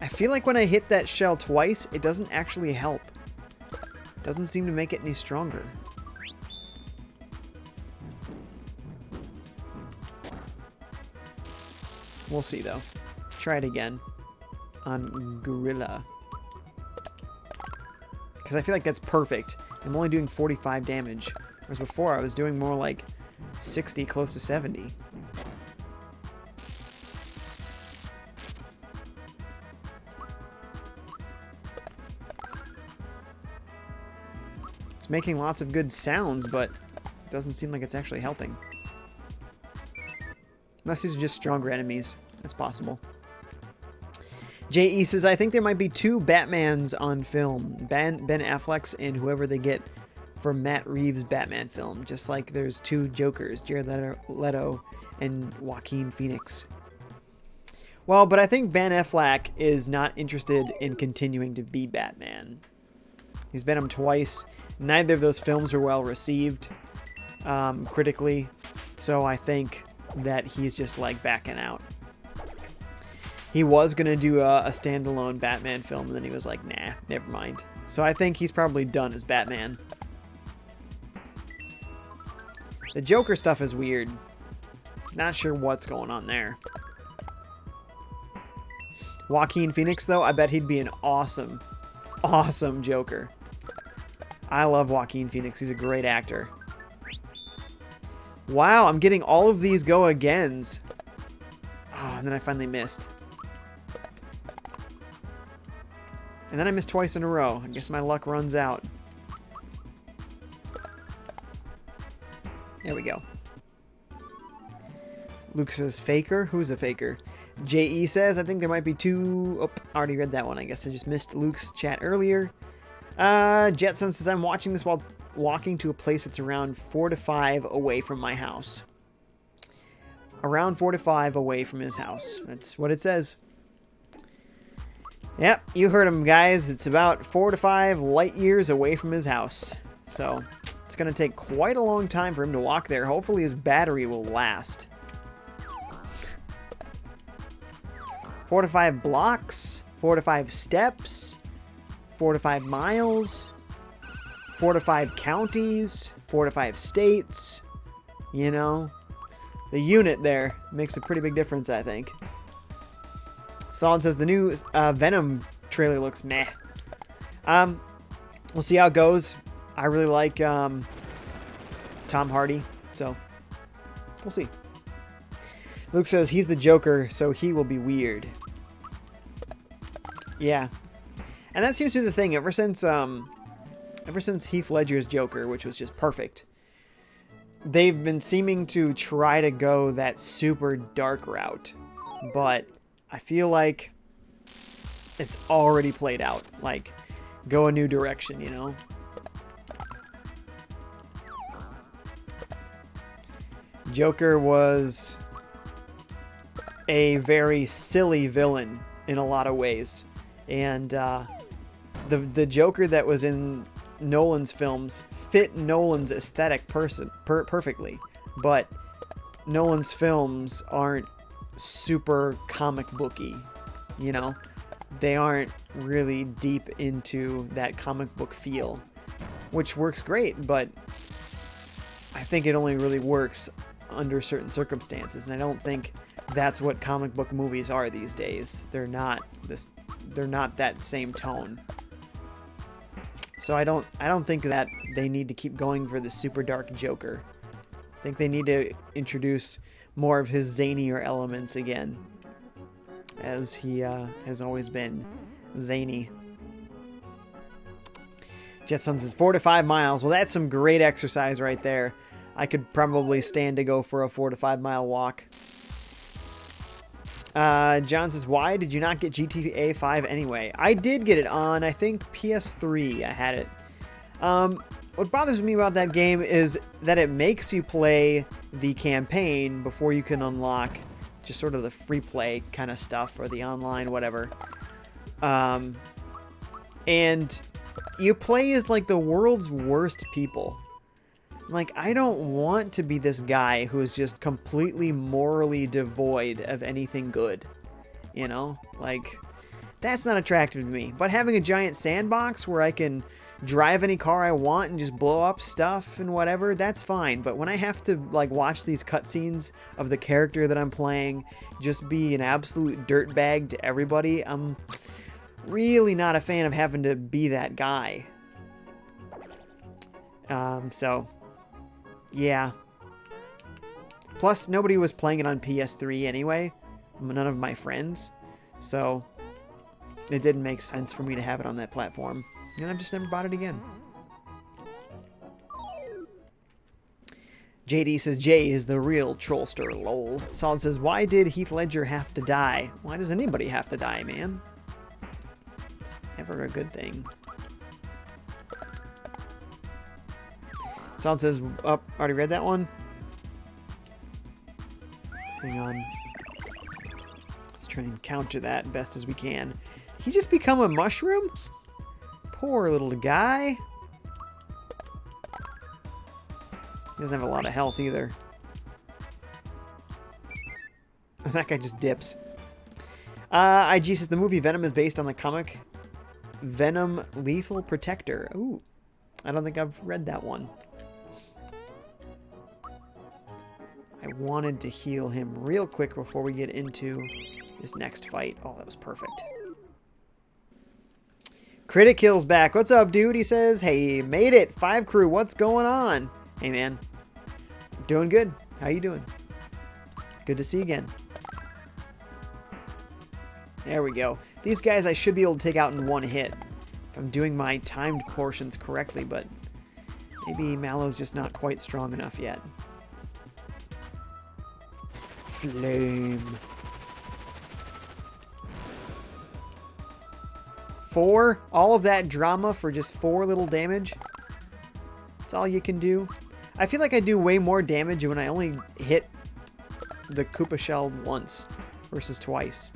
I feel like when I hit that shell twice, it doesn't actually help. It doesn't seem to make it any stronger. We'll see, though. Try it again on Gorilla. Because I feel like that's perfect. I'm only doing 45 damage. Whereas before, I was doing more like 60, close to 70. It's making lots of good sounds, but it doesn't seem like it's actually helping. Unless these are just stronger enemies. That's possible. J.E. says, I think there might be 2 Batmans on film. Ben Affleck's and whoever they get for Matt Reeves' Batman film, just like there's two Jokers, Jared Leto and Joaquin Phoenix. Well, but I think Ben Affleck is not interested in continuing to be Batman. He's been him twice. Neither of those films were well received critically, so I think that he's just like backing out. He was going to do a standalone Batman film, and then he was like, nah, never mind. So I think he's probably done as Batman. The Joker stuff is weird. Not sure what's going on there. Joaquin Phoenix, though, I bet he'd be an awesome, awesome Joker. I love Joaquin Phoenix. He's a great actor. Wow, I'm getting all of these go agains. Oh, and then I finally missed. And then I missed twice in a row. I guess my luck runs out. There we go. Luke says, faker? Who's a faker? J.E. says, I think there might be two... Oh, I already read that one. I guess I just missed Luke's chat earlier. Jetson says, I'm watching this while walking to a place that's around 4 to 5 away from my house. Around 4 to 5 away from his house. That's what it says. Yep, you heard him, guys. It's about 4 to 5 light years away from his house. So, it's going to take quite a long time for him to walk there. Hopefully his battery will last. 4 to 5 blocks, 4 to 5 steps, 4 to 5 miles, 4 to 5 counties, 4 to 5 states. You know, the unit there makes a pretty big difference, I think. Solid says the new Venom trailer looks meh. We'll see how it goes. I really like Tom Hardy, so we'll see. Luke says he's the Joker, so he will be weird. Yeah, and that seems to be the thing. Ever since Heath Ledger's Joker, which was just perfect, they've been seeming to try to go that super dark route, but I feel like it's already played out. Like, go a new direction, you know? Joker was a very silly villain in a lot of ways. And the Joker that was in Nolan's films fit Nolan's aesthetic perfectly. But Nolan's films aren't super comic booky, you know? They aren't really deep into that comic book feel, which works great, but I think it only really works under certain circumstances, and I don't think that's what comic book movies are these days. They're not that same tone. So I don't think that they need to keep going for the super dark Joker. I think they need to introduce more of his zanier elements again, as he has always been zany. Jetson says 4 to 5 miles. Well, that's some great exercise right there. I could probably stand to go for a 4 to 5 mile walk. John says, why did you not get GTA 5 anyway? I did get it on, I think, PS3. I had it. What bothers me about that game is that it makes you play the campaign before you can unlock just sort of the free play kind of stuff, or the online whatever. And you play as like the world's worst people. Like, I don't want to be this guy who is just completely morally devoid of anything good. You know? Like, that's not attractive to me. But having a giant sandbox where I can drive any car I want and just blow up stuff and whatever, that's fine. But when I have to, like, watch these cutscenes of the character that I'm playing just be an absolute dirtbag to everybody, I'm really not a fan of having to be that guy. So... yeah. Plus, nobody was playing it on PS3 anyway. None of my friends. So, it didn't make sense for me to have it on that platform. And I've just never bought it again. JD says, Jay is the real trollster, lol. Solid says, why did Heath Ledger have to die? Why does anybody have to die, man? It's never a good thing. Someone says, oh, already read that one. Hang on. Let's try and counter that best as we can. He just become a mushroom? Poor little guy. He doesn't have a lot of health either. That guy just dips. IG says the movie Venom is based on the comic Venom Lethal Protector. Ooh, I don't think I've read that one. I wanted to heal him real quick before we get into this next fight. Oh, that was perfect. Critic Kill's back. What's up, dude? He says, hey, made it. 5 crew, what's going on? Hey, man. Doing good. How you doing? Good to see you again. There we go. These guys I should be able to take out in one hit if I'm doing my timed portions correctly, but maybe Mallow's just not quite strong enough yet. Flame. 4? All of that drama for just 4 little damage? That's all you can do? I feel like I do way more damage when I only hit the Koopa shell once versus twice.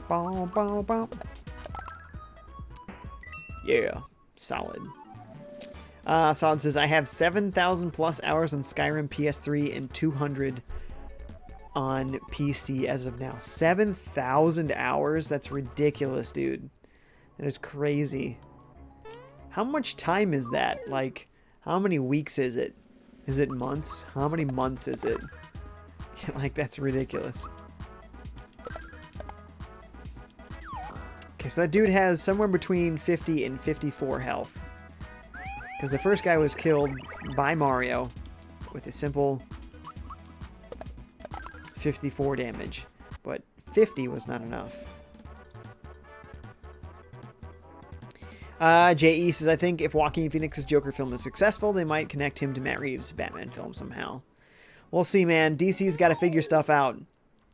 Boom, boom, boom. Yeah, solid. Solid says, I have 7,000 plus hours on Skyrim PS3 and 200 on PC as of now. 7,000 hours? That's ridiculous, dude. That is crazy. How much time is that? Like, how many weeks is it? Is it months? How many months is it? Like, that's ridiculous. Okay, so that dude has somewhere between 50 and 54 health. Because the first guy was killed by Mario with a simple 54 damage. But 50 was not enough. J.E. says, I think if Joaquin Phoenix's Joker film is successful, they might connect him to Matt Reeves' Batman film somehow. We'll see, man. DC's got to figure stuff out.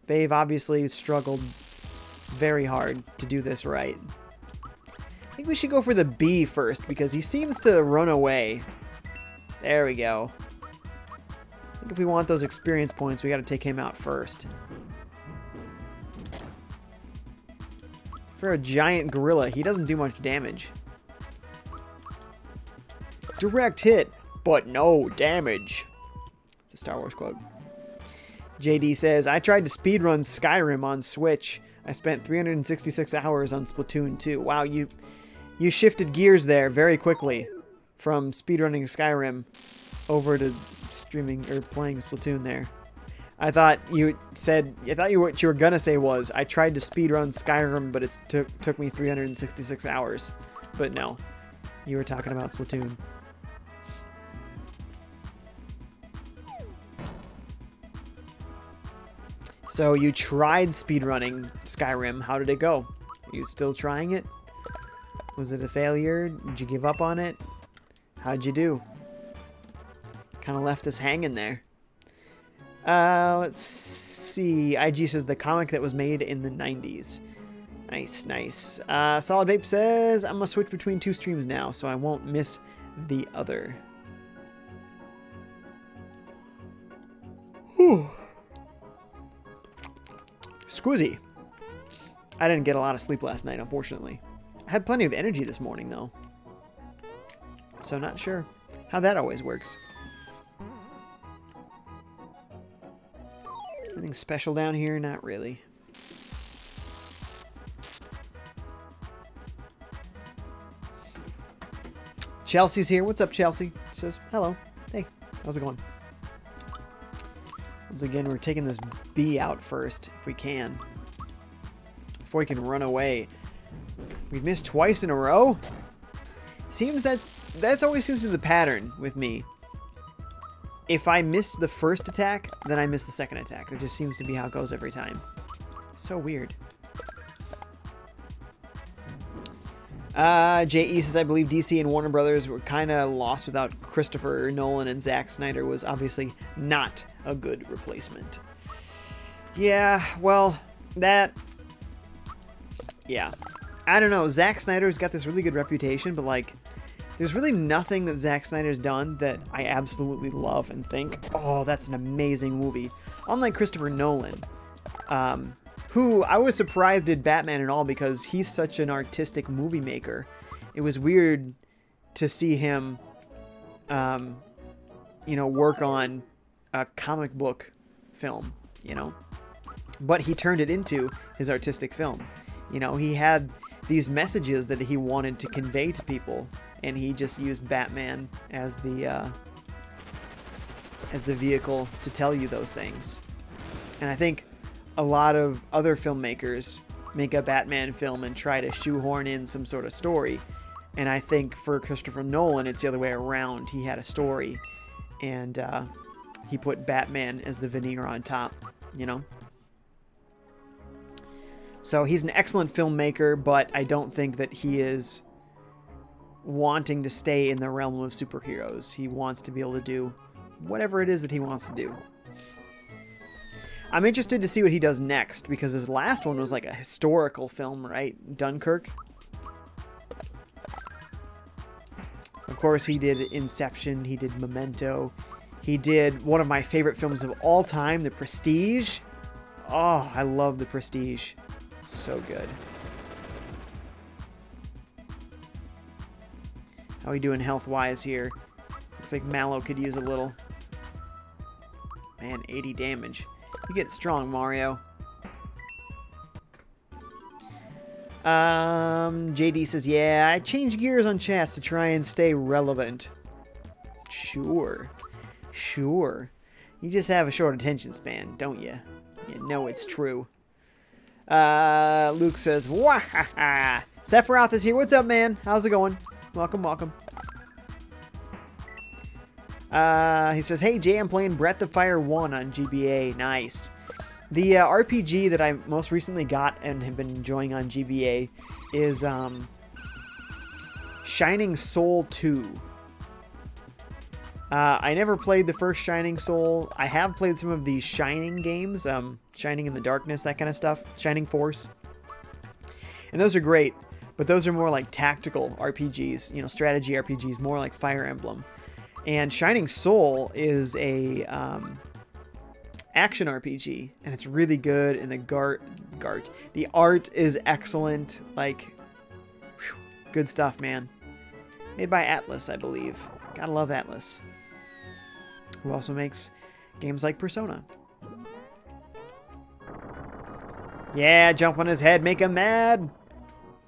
They've obviously struggled very hard to do this right. I think we should go for the B first, because he seems to run away. There we go. I think if we want those experience points, we got to take him out first. For a giant gorilla, he doesn't do much damage. Direct hit, but no damage. It's a Star Wars quote. JD says, I tried to speedrun Skyrim on Switch. I spent 366 hours on Splatoon 2. Wow, you shifted gears there very quickly from speedrunning Skyrim over to streaming or playing Splatoon there. I thought what you were gonna say was, I tried to speedrun Skyrim, but it took me 366 hours. But no, you were talking about Splatoon. So you tried speedrunning Skyrim. How did it go? Are you still trying it? Was it a failure? Did you give up on it? How'd you do? Kind of left us hanging there. Let's see. IG says the comic that was made in the 90s. Nice, nice. Solid Vape says, I'm going to switch between 2 streams now, so I won't miss the other. Whew. Squizzy. I didn't get a lot of sleep last night, unfortunately. I had plenty of energy this morning, though. So not sure how that always works. Anything special down here? Not really. Chelsea's here. What's up, Chelsea? She says, hello. Hey, how's it going? Once again, we're taking this bee out first, if we can. Before we can run away. We've missed twice in a row? Seems that's always seems to be the pattern with me. If I miss the first attack, then I miss the second attack. That just seems to be how it goes every time. So weird. J.E. says, I believe DC and Warner Brothers were kind of lost without Christopher Nolan, and Zack Snyder was obviously not a good replacement. Yeah, well, that Yeah. I don't know. Zack Snyder's got this really good reputation, but like, there's really nothing that Zack Snyder's done that I absolutely love and think, oh, that's an amazing movie. Unlike Christopher Nolan, who I was surprised did Batman and all because he's such an artistic movie maker. It was weird to see him, work on a comic book film, but he turned it into his artistic film. He had these messages that he wanted to convey to people, and he just used Batman as the vehicle to tell you those things. And I think a lot of other filmmakers make a Batman film and try to shoehorn in some sort of story. And I think for Christopher Nolan, it's the other way around. He had a story, and he put Batman as the veneer on top, So he's an excellent filmmaker, but I don't think that he is wanting to stay in the realm of superheroes. He wants to be able to do whatever it is that he wants to do. I'm interested to see what he does next, because his last one was like a historical film, right? Dunkirk. Of course, he did Inception, he did Memento, he did one of my favorite films of all time, The Prestige. Oh, I love The Prestige. So good. How are we doing health-wise here? Looks like Mallow could use a little. Man, 80 damage. You get strong, Mario. JD says, yeah, I changed gears on chats to try and stay relevant. Sure. You just have a short attention span, don't you? You know it's true. Luke says, wahaha. Sephiroth is here. What's up, man? How's it going? Welcome. He says, hey, Jay, I'm playing Breath of Fire 1 on GBA. Nice. The RPG that I most recently got and have been enjoying on GBA is Shining Soul 2. I never played the first Shining Soul. I have played some of the Shining games, Shining in the Darkness, that kind of stuff, Shining Force. And those are great, but those are more like tactical RPGs, strategy RPGs, more like Fire Emblem. And Shining Soul is a action RPG, and it's really good, and the art is excellent. Like, whew, good stuff, man. Made by Atlas, I believe. Gotta love Atlas. Who also makes games like Persona. Yeah, jump on his head, make him mad.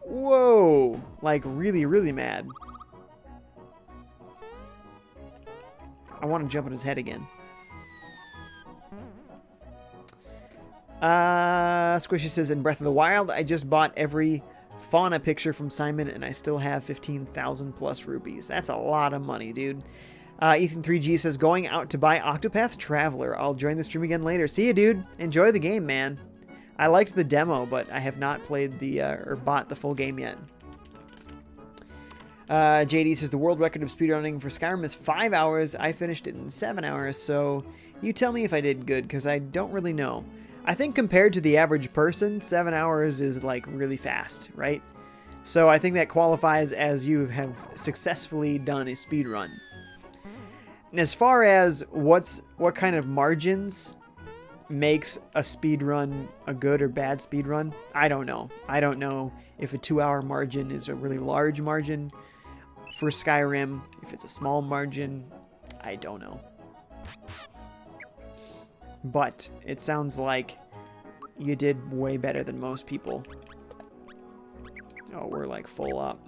Whoa, like really, really mad. I want to jump on his head again. Squishy says, in Breath of the Wild, I just bought every fauna picture from Simon, and I still have 15,000 plus rupees. That's a lot of money, dude. Ethan3G says, going out to buy Octopath Traveler. I'll join the stream again later. See you, dude. Enjoy the game, man. I liked the demo, but I have not played or bought the full game yet. JD says, the world record of speedrunning for Skyrim is 5 hours. I finished it in 7 hours, so you tell me if I did good, because I don't really know. I think compared to the average person, 7 hours is like really fast, right? So I think that qualifies as you have successfully done a speedrun. And as far as what kind of margins makes a speedrun a good or bad speedrun, I don't know. I don't know if a 2-hour margin is a really large margin for Skyrim. If it's a small margin, I don't know. But it sounds like you did way better than most people. Oh, we're like full up.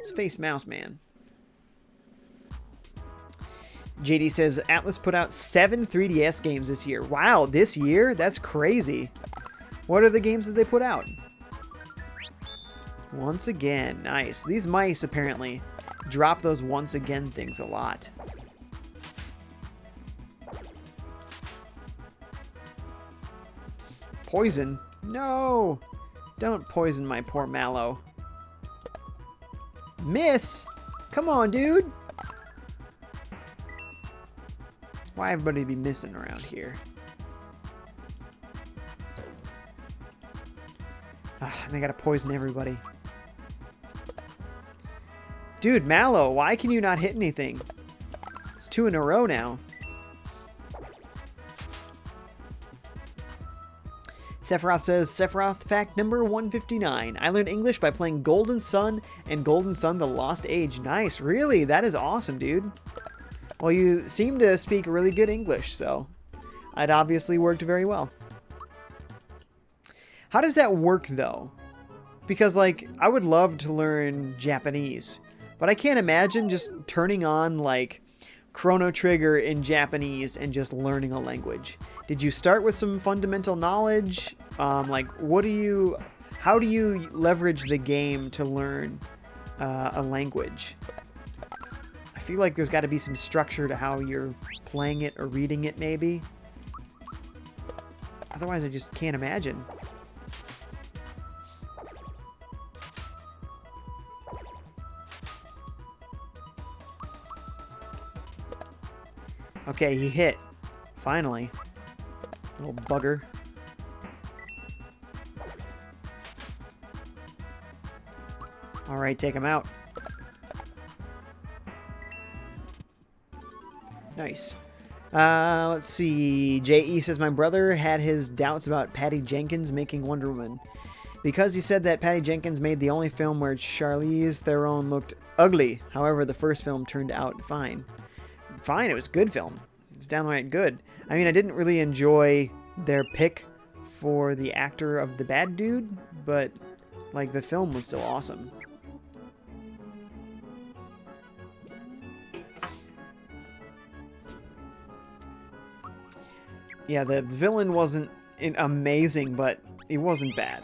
Space Mouse Man. JD says, Atlas put out 7 3DS games this year. Wow, this year? That's crazy. What are the games that they put out? Once again, nice. These mice apparently drop those once again things a lot. Poison? No! Don't poison my poor Mallow. Miss! Come on, dude! Why everybody be missing around here? And they gotta poison everybody. Dude, Mallow, why can you not hit anything? It's 2 in a row now. Sephiroth says, Sephiroth fact number 159. I learned English by playing Golden Sun and Golden Sun The Lost Age. Nice, really? That is awesome, dude. Well, you seem to speak really good English, so it obviously worked very well. How does that work, though? Because, like, I would love to learn Japanese, but I can't imagine just turning on, like, Chrono Trigger in Japanese and just learning a language. Did you start with some fundamental knowledge? Like, how do you leverage the game to learn a language? I feel like there's got to be some structure to how you're playing it or reading it, maybe. Otherwise, I just can't imagine. Okay, he hit. Finally. Little bugger. Alright, take him out. Nice. Let's see. J.E. says, my brother had his doubts about Patty Jenkins making Wonder Woman. Because he said that Patty Jenkins made the only film where Charlize Theron looked ugly. However, the first film turned out fine. Fine, it was a good film. It's downright good. I mean, I didn't really enjoy their pick for the actor of the bad dude, but, like, the film was still awesome. Yeah, the villain wasn't amazing, but it wasn't bad.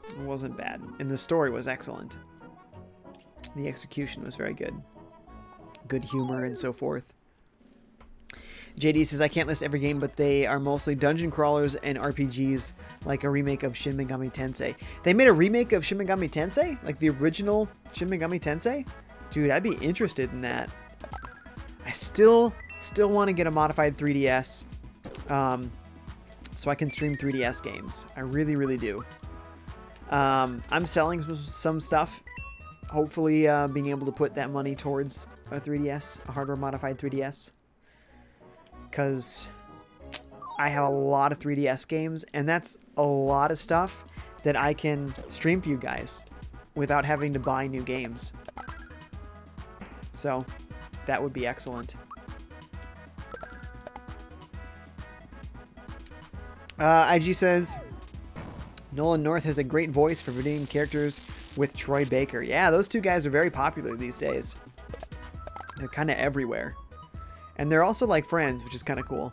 It wasn't bad. And the story was excellent. The execution was very good. Good humor and so forth. JD says, I can't list every game, but they are mostly dungeon crawlers and RPGs, like a remake of Shin Megami Tensei. They made a remake of Shin Megami Tensei? Like the original Shin Megami Tensei? Dude, I'd be interested in that. I still want to get a modified 3DS, so I can stream 3DS games. I really, really do. I'm selling some stuff. Hopefully being able to put that money towards a 3DS, a hardware modified 3DS. Because I have a lot of 3DS games, and that's a lot of stuff that I can stream for you guys without having to buy new games. So that would be excellent. IG says, Nolan North has a great voice for video game characters with Troy Baker. Yeah, those two guys are very popular these days. They're kind of everywhere. And they're also like friends, which is kind of cool.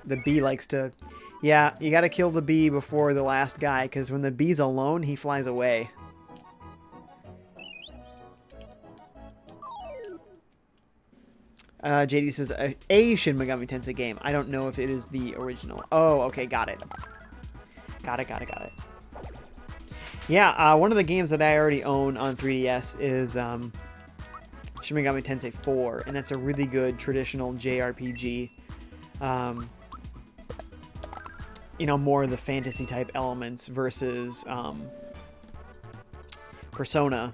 The bee likes to... Yeah, you gotta kill the bee before the last guy, because when the bee's alone, he flies away. JD says, a Shin Megami Tensei game. I don't know if it is the original. Oh, okay, got it. Got it. Yeah, one of the games that I already own on 3DS is Shin Megami Tensei 4, and that's a really good traditional JRPG. You know, more of the fantasy type elements versus Persona,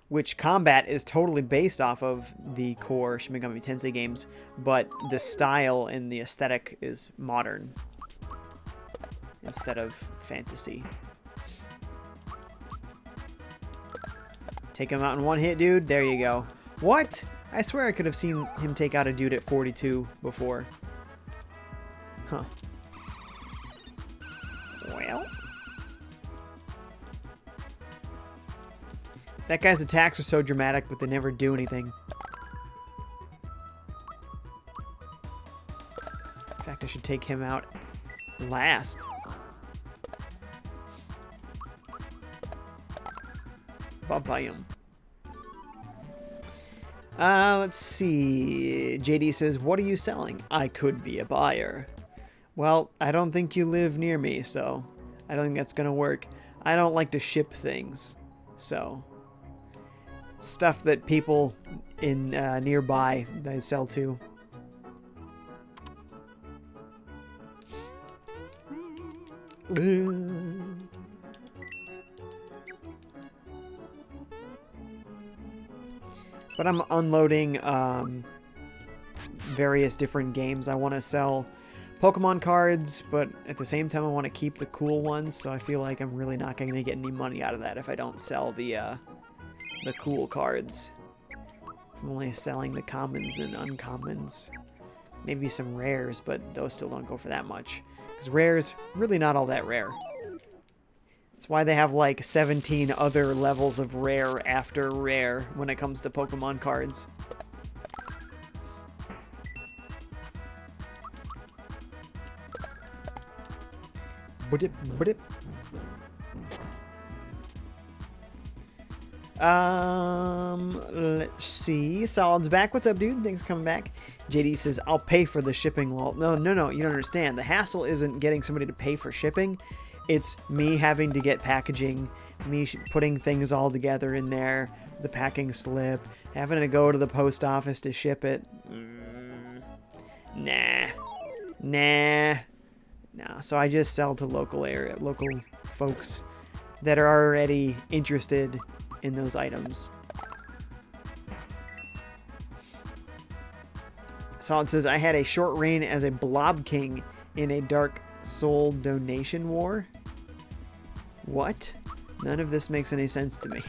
which combat is totally based off of the core Shin Megami Tensei games, but the style and the aesthetic is modern instead of fantasy. Take him out in one hit, dude. There you go. What? I swear I could have seen him take out a dude at 42 before. Huh. Well. That guy's attacks are so dramatic, but they never do anything. In fact, I should take him out last. Bam. Let's see. JD says, what are you selling? I could be a buyer. Well, I don't think you live near me, so I don't think that's gonna work. I don't like to ship things, so stuff that people in nearby that I sell to. But I'm unloading various different games. I want to sell Pokemon cards, but at the same time I want to keep the cool ones, so I feel like I'm really not going to get any money out of that if I don't sell the cool cards. I'm only selling the commons and uncommons. Maybe some rares, but those still don't go for that much. Because rares, really not all that rare. That's why they have like 17 other levels of rare after rare when it comes to Pokemon cards. Let's see. Solid's back. What's up, dude? Thanks for coming back. JD says, I'll pay for the shipping, lol. No, you don't understand. The hassle isn't getting somebody to pay for shipping. It's me having to get packaging, me putting things all together in there, the packing slip, having to go to the post office to ship it. Nah. So I just sell to local folks that are already interested in those items. Solid says, I had a short reign as a Blob King in a Dark Soul donation war. What? None of this makes any sense to me.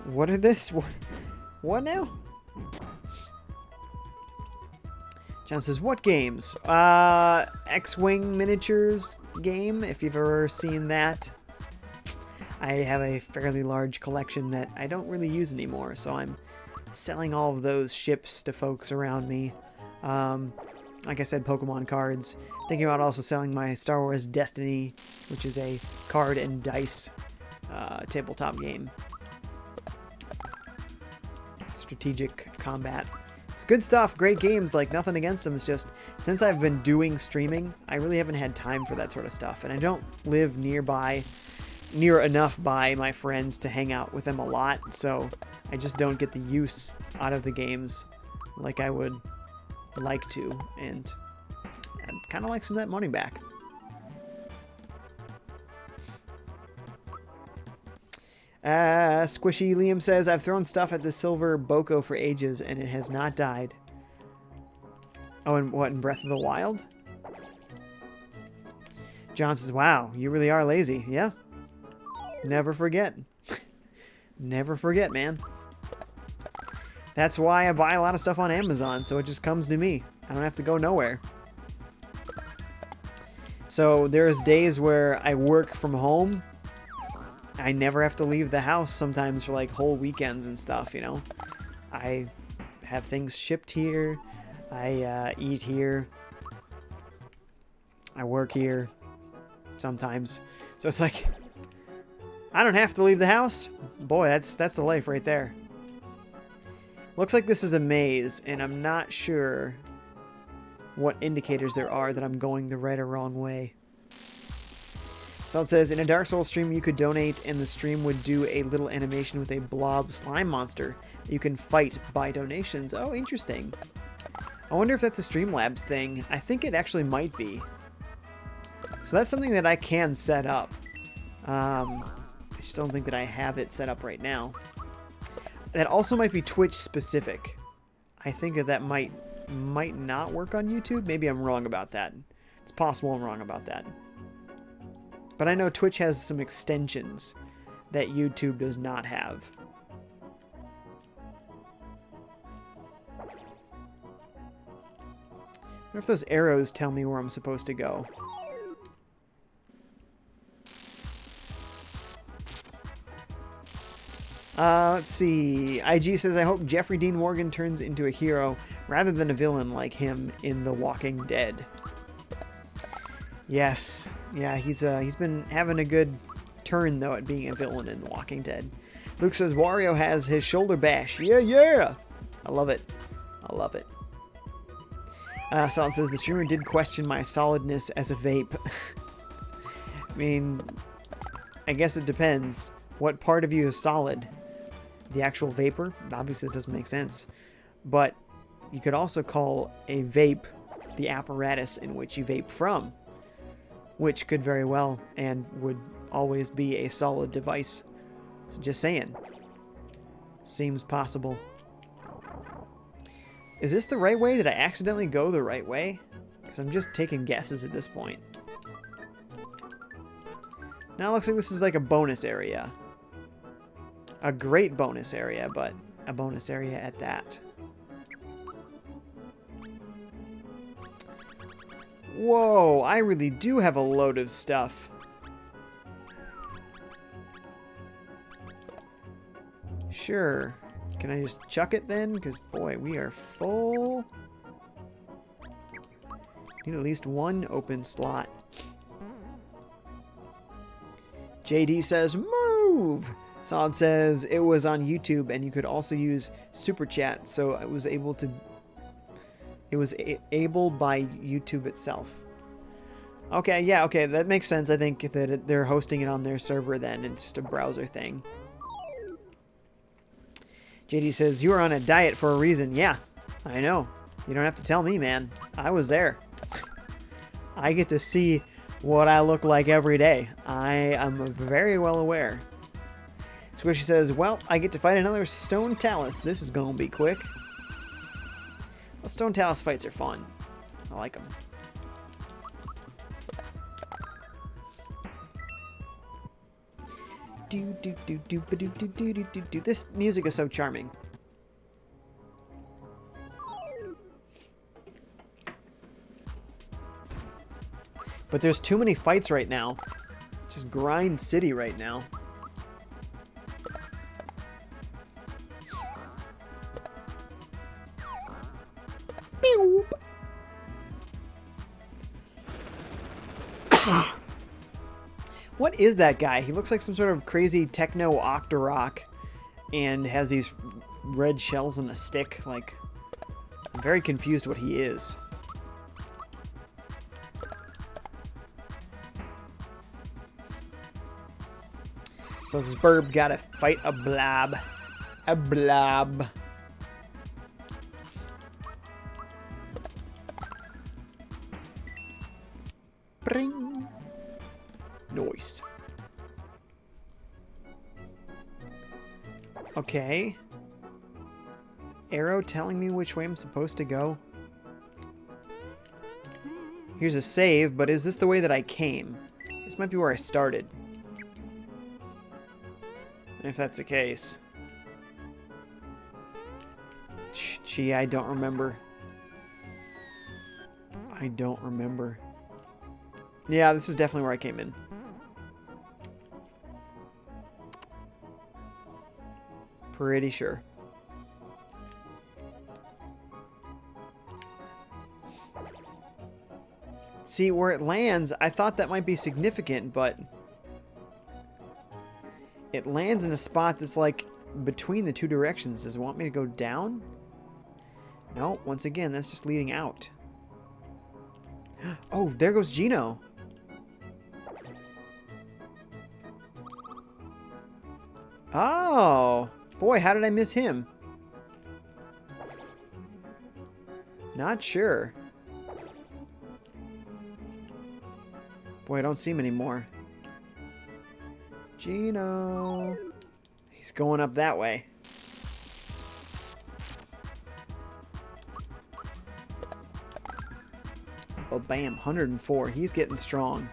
What are this? What now? John says, what games? X-Wing miniatures game, if you've ever seen that. I have a fairly large collection that I don't really use anymore, so I'm selling all of those ships to folks around me. Like I said, Pokemon cards. Thinking about also selling my Star Wars Destiny, which is a card and dice tabletop game. Strategic combat. It's good stuff, great games, like nothing against them. It's just, since I've been doing streaming, I really haven't had time for that sort of stuff. And I don't live near enough by my friends to hang out with them a lot, so I just don't get the use out of the games like I would like to, and I'd kind of like some of that money back. Squishy Liam says, I've thrown stuff at the silver Boko for ages and it has not died. Oh, and what, in Breath of the Wild? John says, wow, you really are lazy. Yeah. Never forget. Never forget, man. That's why I buy a lot of stuff on Amazon, so it just comes to me. I don't have to go nowhere. So there's days where I work from home. I never have to leave the house sometimes for like whole weekends and stuff, you know. I have things shipped here. I eat here. I work here sometimes. So it's like, I don't have to leave the house. Boy, that's the life right there. Looks like this is a maze, and I'm not sure what indicators there are that I'm going the right or wrong way. So it says, in a Dark Souls stream, you could donate, and the stream would do a little animation with a blob slime monster that you can fight by donations. Oh, interesting. I wonder if that's a Streamlabs thing. I think it actually might be. So that's something that I can set up. I just don't think that I have it set up right now. That also might be Twitch specific. I think that might not work on YouTube. Maybe I'm wrong about that. It's possible I'm wrong about that. But I know Twitch has some extensions that YouTube does not have. I wonder if those arrows tell me where I'm supposed to go. Let's see. IG says, I hope Jeffrey Dean Morgan turns into a hero rather than a villain like him in The Walking Dead. Yes. Yeah, he's been having a good turn, though, at being a villain in The Walking Dead. Luke says, Wario has his shoulder bash. Yeah! I love it. I love it. Solid says, the streamer did question my solidness as a vape. I mean, I guess it depends. What part of you is solid? The actual vapor? Obviously, it doesn't make sense. But you could also call a vape the apparatus in which you vape from. which could very well and would always be a solid device. So just saying. Seems possible. Is this the right way? Did I accidentally go the right way? Because I'm just taking guesses at this point. Now it looks like this is like a bonus area. A great bonus area, but a bonus area at that. Whoa, I really do have a load of stuff. Sure. Can I just chuck it then? Because, boy, we are full. Need at least one open slot. JD says, move! Solid says it was on YouTube and you could also use Super Chat, so I was able to... It was able by YouTube itself. Okay, yeah, okay, that makes sense. I think that they're hosting it on their server then. It's just a browser thing. JD says, you are on a diet for a reason. Yeah, I know. You don't have to tell me, man. I was there. I get to see what I look like every day. I am very well aware. Squishy says, well, I get to fight another Stone Talus. This is going to be quick. Well, Stone Talus fights are fun. I like them. This music is so charming. But there's too many fights right now. It's just grind city right now. Pew. What is that guy? He looks like some sort of crazy techno octorok and has these red shells on a stick. Like, I'm very confused what he is. So this burb gotta fight a blob. A blob. Bring. Nice. Okay. Is the arrow telling me which way I'm supposed to go? Here's a save, but is this the way that I came? This might be where I started. And if that's the case... Gee, I don't remember. I don't remember. Yeah, this is definitely where I came in. Pretty sure. See, where it lands, I thought that might be significant, but... It lands in a spot that's like between the two directions. Does it want me to go down? No, once again, that's just leading out. Oh, there goes Gino. Oh, boy, how did I miss him? Not sure. Boy, I don't see him anymore. Gino. He's going up that way. Oh, bam, 104. He's getting strong.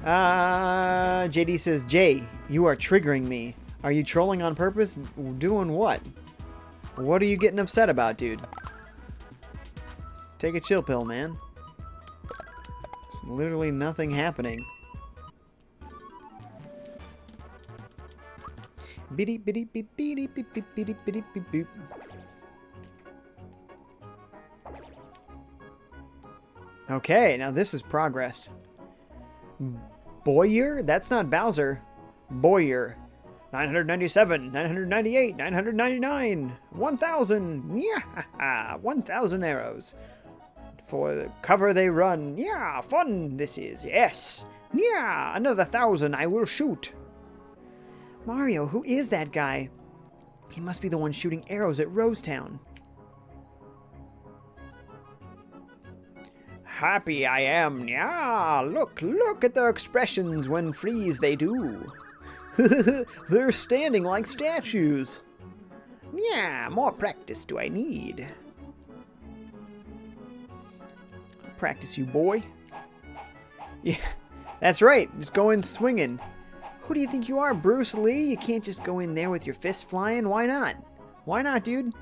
JD says, Jay, you are triggering me. Are you trolling on purpose? Doing what? What are you getting upset about, dude? Take a chill pill, man. There's literally nothing happening. Bitty bitty beep bitty beep beep bitty bitty beep beep. Okay, now this is progress. Boyer? That's not Bowser. Boyer. 997, 998, 999, 1,000. Yeah, 1,000 arrows. For the cover they run. Yeah, fun this is. Yes. Yeah, another 1,000 I will shoot. Mario, who is that guy? He must be the one shooting arrows at Rosetown. happy I am. Yeah, look at their expressions when freeze they do. They're standing like statues. Yeah, more practice do I need. Practice, you boy. Yeah, that's right. Just go in swinging. Who do you think you are, Bruce Lee? You can't just go in there with your fists flying. Why not? Why not, dude?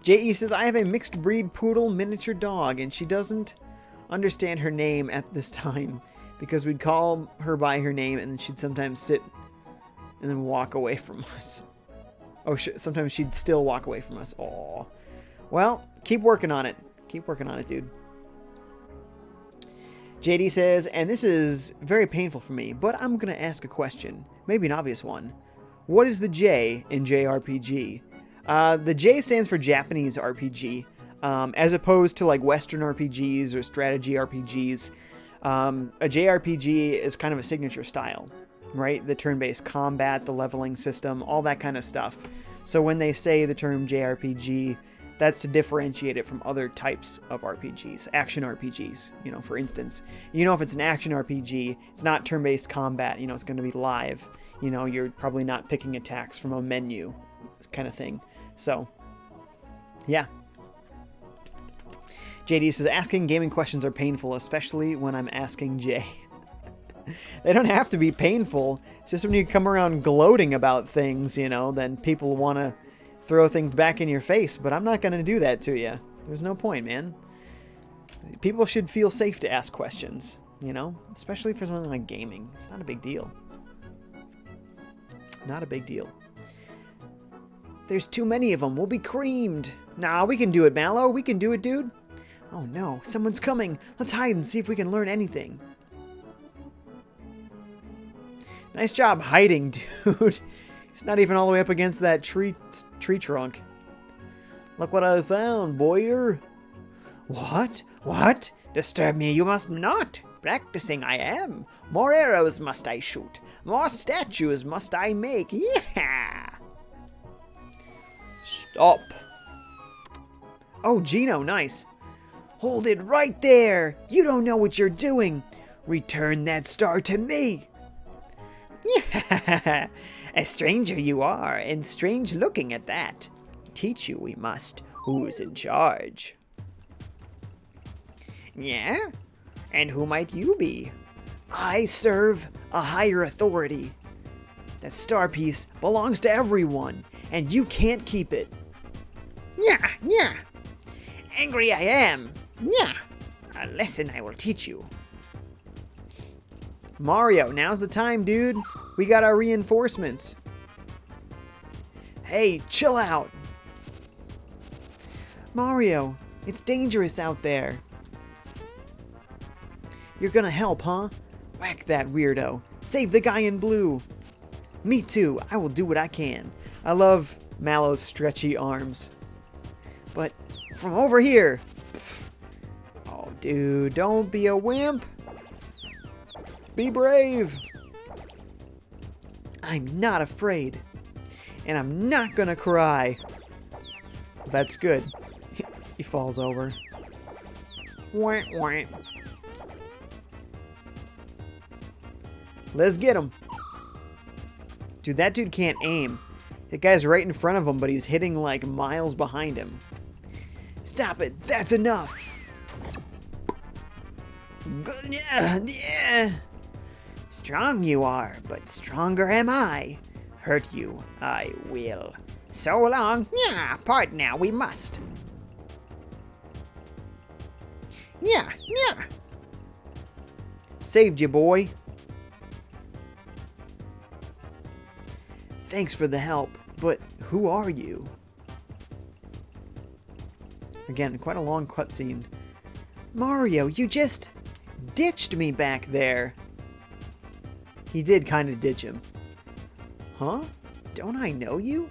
J.E. says, I have a mixed breed poodle miniature dog, and she doesn't understand her name at this time because we'd call her by her name, and then she'd sometimes sit and then walk away from us. Oh, sometimes she'd still walk away from us. Aw. Well, keep working on it. Keep working on it, dude. JD says, and this is very painful for me, but I'm going to ask a question. Maybe an obvious one. What is the J in JRPG? The J stands for Japanese RPG, as opposed to like Western RPGs or strategy RPGs. A JRPG is kind of a signature style, right? The turn-based combat, the leveling system, all that kind of stuff. So when they say the term JRPG, that's to differentiate it from other types of RPGs, action RPGs. You know, for instance, if it's an action RPG, it's not turn-based combat. It's going to be live. You're probably not picking attacks from a menu kind of thing. So, yeah. JD says, asking gaming questions are painful, especially when I'm asking Jay. They don't have to be painful. It's just when you come around gloating about things, then people want to throw things back in your face, but I'm not going to do that to you. There's no point, man. People should feel safe to ask questions, especially for something like gaming. It's not a big deal. Not a big deal. There's too many of them. We'll be creamed. Nah, we can do it, Mallow. We can do it, dude. Oh no, someone's coming. Let's hide and see if we can learn anything. Nice job hiding, dude. He's not even all the way up against that tree trunk. Look what I found, boyer. What? What? Disturb me you must not. Practicing I am. More arrows must I shoot. More statues must I make. Yeah. Stop. Oh, Gino, nice. Hold it right there. You don't know what you're doing. Return that star to me. Yeah. A stranger you are, and strange looking at that. Teach you we must. Who's in charge? Yeah? And who might you be? I serve a higher authority. That star piece belongs to everyone, and you can't keep it. Yeah, yeah. Angry I am. Yeah. A lesson I will teach you. Mario, now's the time, dude. We got our reinforcements. Hey, chill out. Mario, it's dangerous out there. You're gonna help, huh? Whack that weirdo. Save the guy in blue. Me too. I will do what I can. I love Mallow's stretchy arms. But from over here. Oh, dude, don't be a wimp. Be brave. I'm not afraid. And I'm not gonna cry. That's good. He falls over. Wah, wah. Let's get him. Dude, that dude can't aim. That guy's right in front of him, but he's hitting like miles behind him. Stop it. That's enough. Yeah. Strong you are, but stronger am I. Hurt you, I will. So long. Yeah, part now, we must. Yeah, yeah. Saved you, boy. Thanks for the help, but who are you? Again, quite a long cutscene. Mario, you just ditched me back there. He did kind of ditch him. Huh? Don't I know you?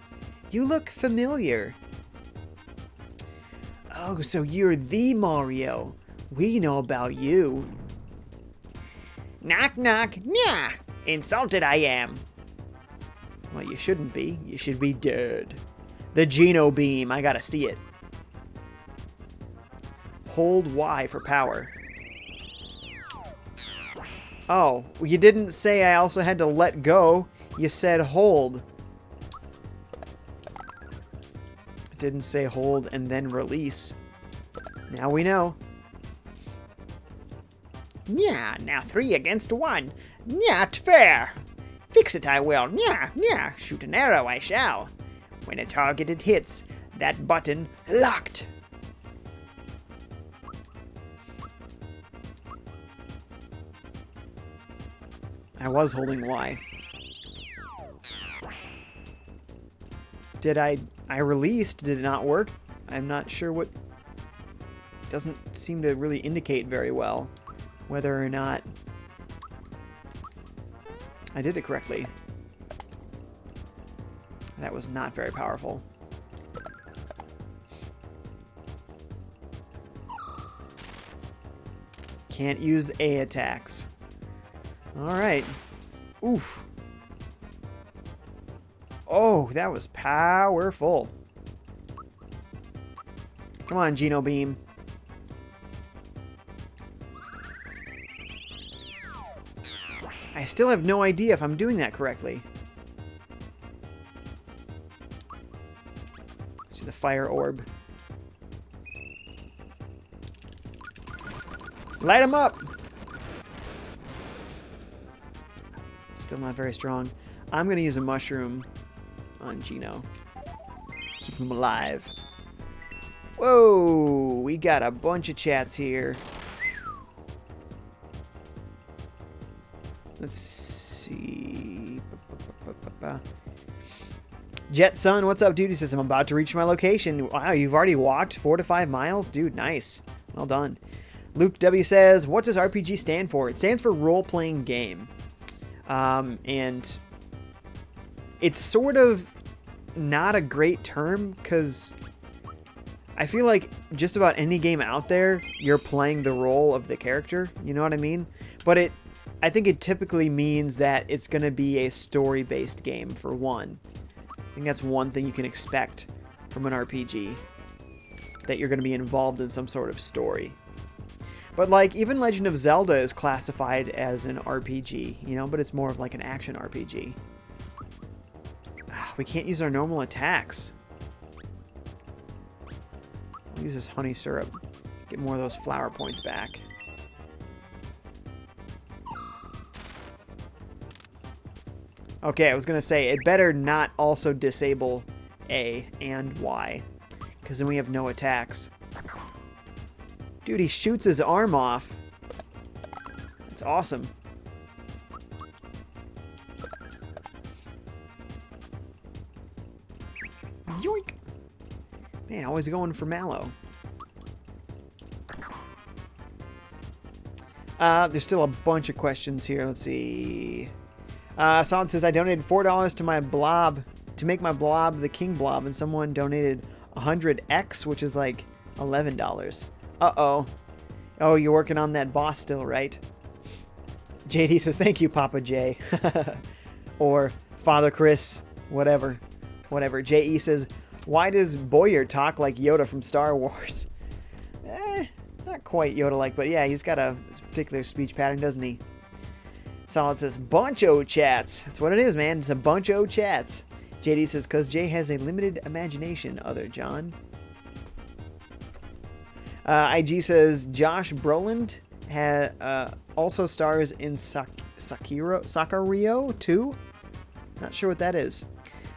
You look familiar. Oh, so you're the Mario. We know about you. Knock, knock. Nyah! Insulted I am. Well, you shouldn't be. You should be dead. The Geno beam. I gotta see it. hold Y for power. Oh, well, you didn't say I also had to let go. You said hold. It didn't say hold and then release. Now we know. Yeah, now 3 against 1. Not fair. Fix it I will. Yeah. Shoot an arrow I shall. When a targeted hits, that button locked. I was holding Y. Did I released? Did it not work? I'm not sure what... Doesn't seem to really indicate very well whether or not I did it correctly. That was not very powerful. Can't use A attacks. Alright. Oof. Oh, that was powerful. Come on, Geno Beam. I still have no idea if I'm doing that correctly. Let's do the fire orb. Light him up! Still not very strong. I'm going to use a mushroom on Geno. Keep him alive. Whoa! We got a bunch of chats here. Let's see. Jet Sun, what's up, dude? He says, I'm about to reach my location. Wow, you've already walked 4 to 5 miles? Dude, nice. Well done. Luke W says, what does RPG stand for? It stands for role-playing game. And it's sort of not a great term because I feel like just about any game out there, you're playing the role of the character. You know what I mean? But I think it typically means that it's going to be a story-based game, for one. I think that's one thing you can expect from an RPG, that you're going to be involved in some sort of story. But like, even Legend of Zelda is classified as an RPG, you know, but it's more of like an action RPG. We can't use our normal attacks. I'll use this honey syrup. Get more of those flower points back. Okay, I was going to say, it better not also disable A and Y, because then we have no attacks. Dude, he shoots his arm off. That's awesome. Yoink! Man, always going for Mallow. There's still a bunch of questions here. Let's see. Solid says, I donated $4 to my blob, to make my blob the king blob, and someone donated 100x, which is like $11. Uh-oh. Oh, you're working on that boss still, right? JD says, thank you, Papa J. Or Father Chris, whatever. Whatever. JE says, why does Boyer talk like Yoda from Star Wars? Not quite Yoda-like, but yeah, he's got a particular speech pattern, doesn't he? Solid says, bunch o' chats. That's what it is, man. It's a bunch o' chats. JD says, because Jay has a limited imagination, other John. IG says, Josh Brolin also stars in Sakario 2? Not sure what that is.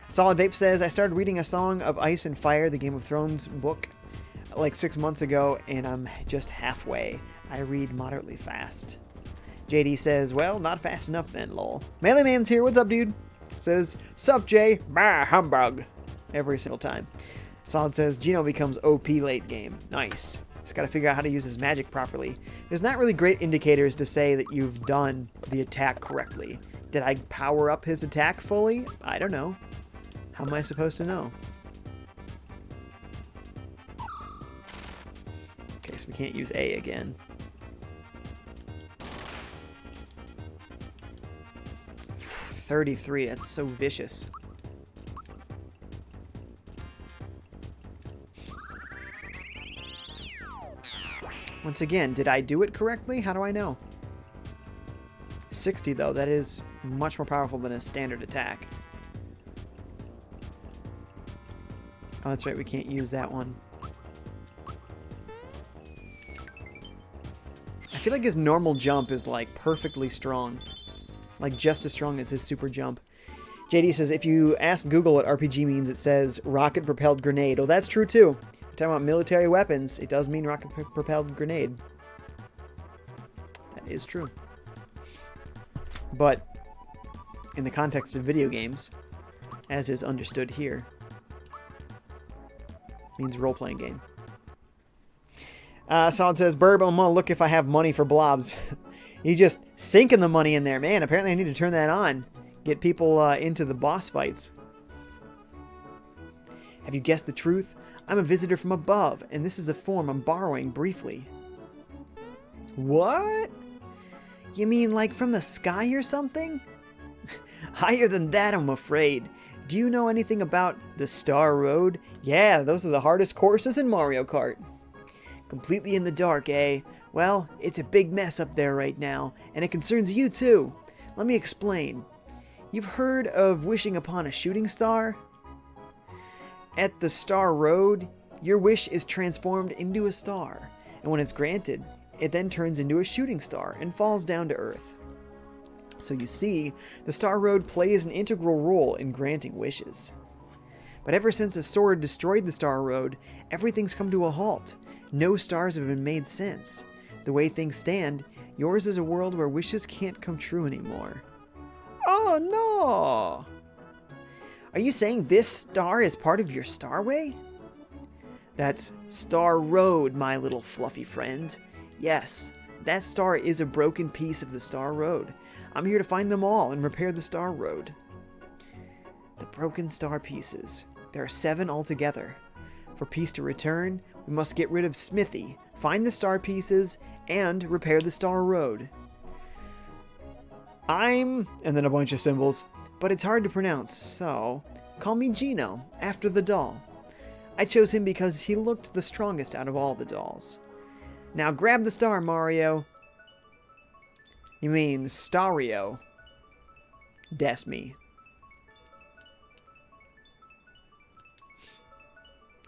Solid Vape says, I started reading A Song of Ice and Fire, the Game of Thrones book, like 6 months ago, and I'm just halfway. I read moderately fast. JD says, well, not fast enough then, lol. Melee Man's here. What's up, dude? Says, sup, Jay? Bah, humbug. Every single time. Solid says, Geno becomes OP late game. Nice. Just got to figure out how to use his magic properly. There's not really great indicators to say that you've done the attack correctly. Did I power up his attack fully? I don't know. How am I supposed to know? Okay, so we can't use A again. $33, that's so vicious. Once again, did I do it correctly? How do I know? 60 though, that is much more powerful than a standard attack. Oh, that's right, we can't use that one. I feel like his normal jump is like perfectly strong. Like just as strong as his super jump. JD says, if you ask Google what RPG means, it says rocket-propelled grenade. Oh, that's true too. If you're talking about military weapons, it does mean rocket-propelled grenade. That is true. But in the context of video games, as is understood here, means role-playing game. Solid says, Burb, I'm gonna look if I have money for blobs. You just sinking the money in there, man. Apparently I need to turn that on. Get people into the boss fights. Have you guessed the truth? I'm a visitor from above, and this is a form I'm borrowing briefly. What? You mean like from the sky or something? Higher than that, I'm afraid. Do you know anything about the Star Road? Yeah, those are the hardest courses in Mario Kart. Completely in the dark, eh? Well, it's a big mess up there right now, and it concerns you too. Let me explain. You've heard of wishing upon a shooting star? At the Star Road, your wish is transformed into a star, and when it's granted, it then turns into a shooting star and falls down to Earth. So you see, the Star Road plays an integral role in granting wishes. But ever since a sword destroyed the Star Road, everything's come to a halt. No stars have been made since. The way things stand, yours is a world where wishes can't come true anymore. Oh no! Are you saying this star is part of your starway? That's Star Road, my little fluffy friend. Yes, that star is a broken piece of the Star Road. I'm here to find them all and repair the Star Road. The broken star pieces. There are 7 altogether. For peace to return, we must get rid of Smithy, find the star pieces, and repair the Star Road. I'm... and then a bunch of symbols, but it's hard to pronounce, so call me Gino, after the doll. I chose him because he looked the strongest out of all the dolls. Now grab the star, Mario. You mean Stario. That's me.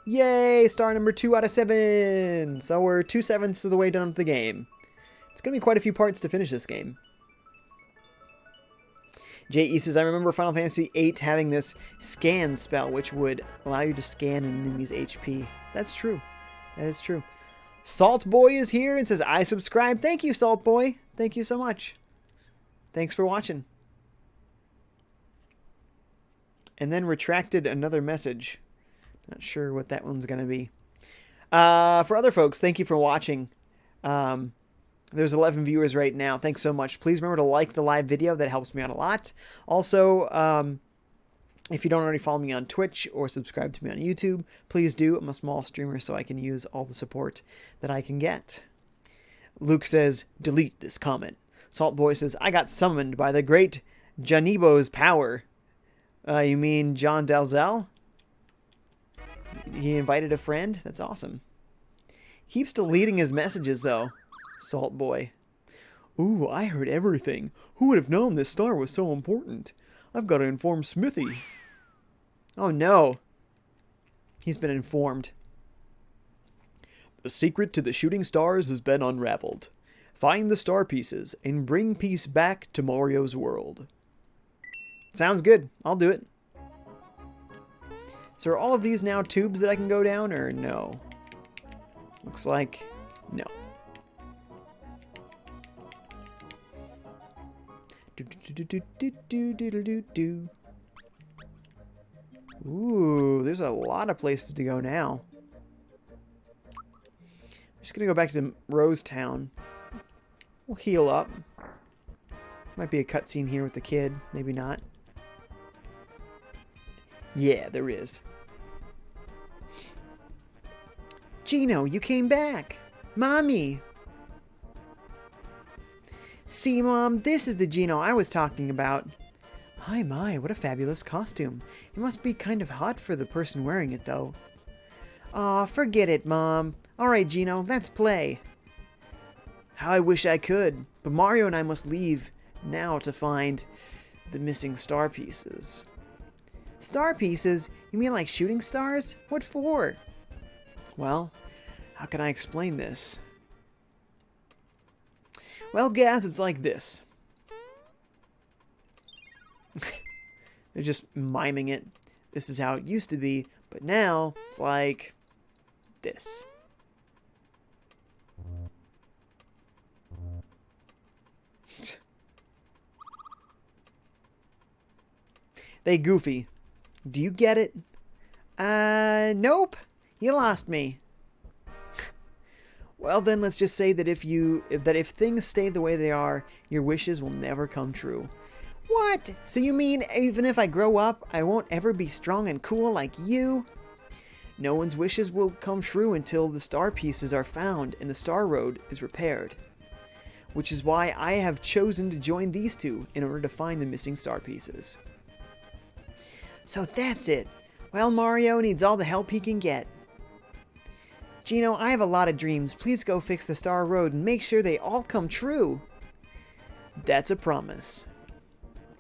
Yay! Star number 2 out of 7! So we're 2/7 of the way done with the game. It's going to be quite a few parts to finish this game. J.E. says, I remember Final Fantasy VIII having this scan spell, which would allow you to scan an enemy's HP. That's true. That is true. Salt Boy is here and says, I subscribe. Thank you, Salt Boy. Thank you so much. Thanks for watching. And then retracted another message. Not sure what that one's going to be. For other folks, thank you for watching. There's 11 viewers right now. Thanks so much. Please remember to like the live video. That helps me out a lot. Also, if you don't already follow me on Twitch or subscribe to me on YouTube, please do. I'm a small streamer, so I can use all the support that I can get. Luke says, delete this comment. Salt Boy says, I got summoned by the great Janibo's power. You mean John Dalzell? He invited a friend? That's awesome. Keeps deleting his messages, though. Salt Boy. Ooh, I heard everything. Who would have known this star was so important? I've got to inform Smithy. Oh no. He's been informed. The secret to the shooting stars has been unraveled. Find the star pieces and bring peace back to Mario's world. Sounds good. I'll do it. So are all of these now tubes that I can go down, or no? Looks like no. Ooh, there's a lot of places to go now. I'm just gonna go back to Rose Town. We'll heal up. Might be a cutscene here with the kid. Maybe not. Yeah, there is. Gino, you came back! Mommy! See, Mom, this is the Gino I was talking about. My, what a fabulous costume. It must be kind of hot for the person wearing it, though. Aw, forget it, Mom. Alright, Gino, let's play. How I wish I could, but Mario and I must leave now to find the missing star pieces. Star pieces? You mean like shooting stars? What for? Well, how can I explain this? Well, Gaz, it's like this. They're just miming it. This is how it used to be, but now it's like this. They goofy. Do you get it? Nope. You lost me. Well, then let's just say that if things stay the way they are, your wishes will never come true. What? So you mean even if I grow up, I won't ever be strong and cool like you? No one's wishes will come true until the star pieces are found and the Star Road is repaired. Which is why I have chosen to join these two in order to find the missing star pieces. So that's it. Well, Mario needs all the help he can get. Gino, I have a lot of dreams. Please go fix the Star Road and make sure they all come true. That's a promise.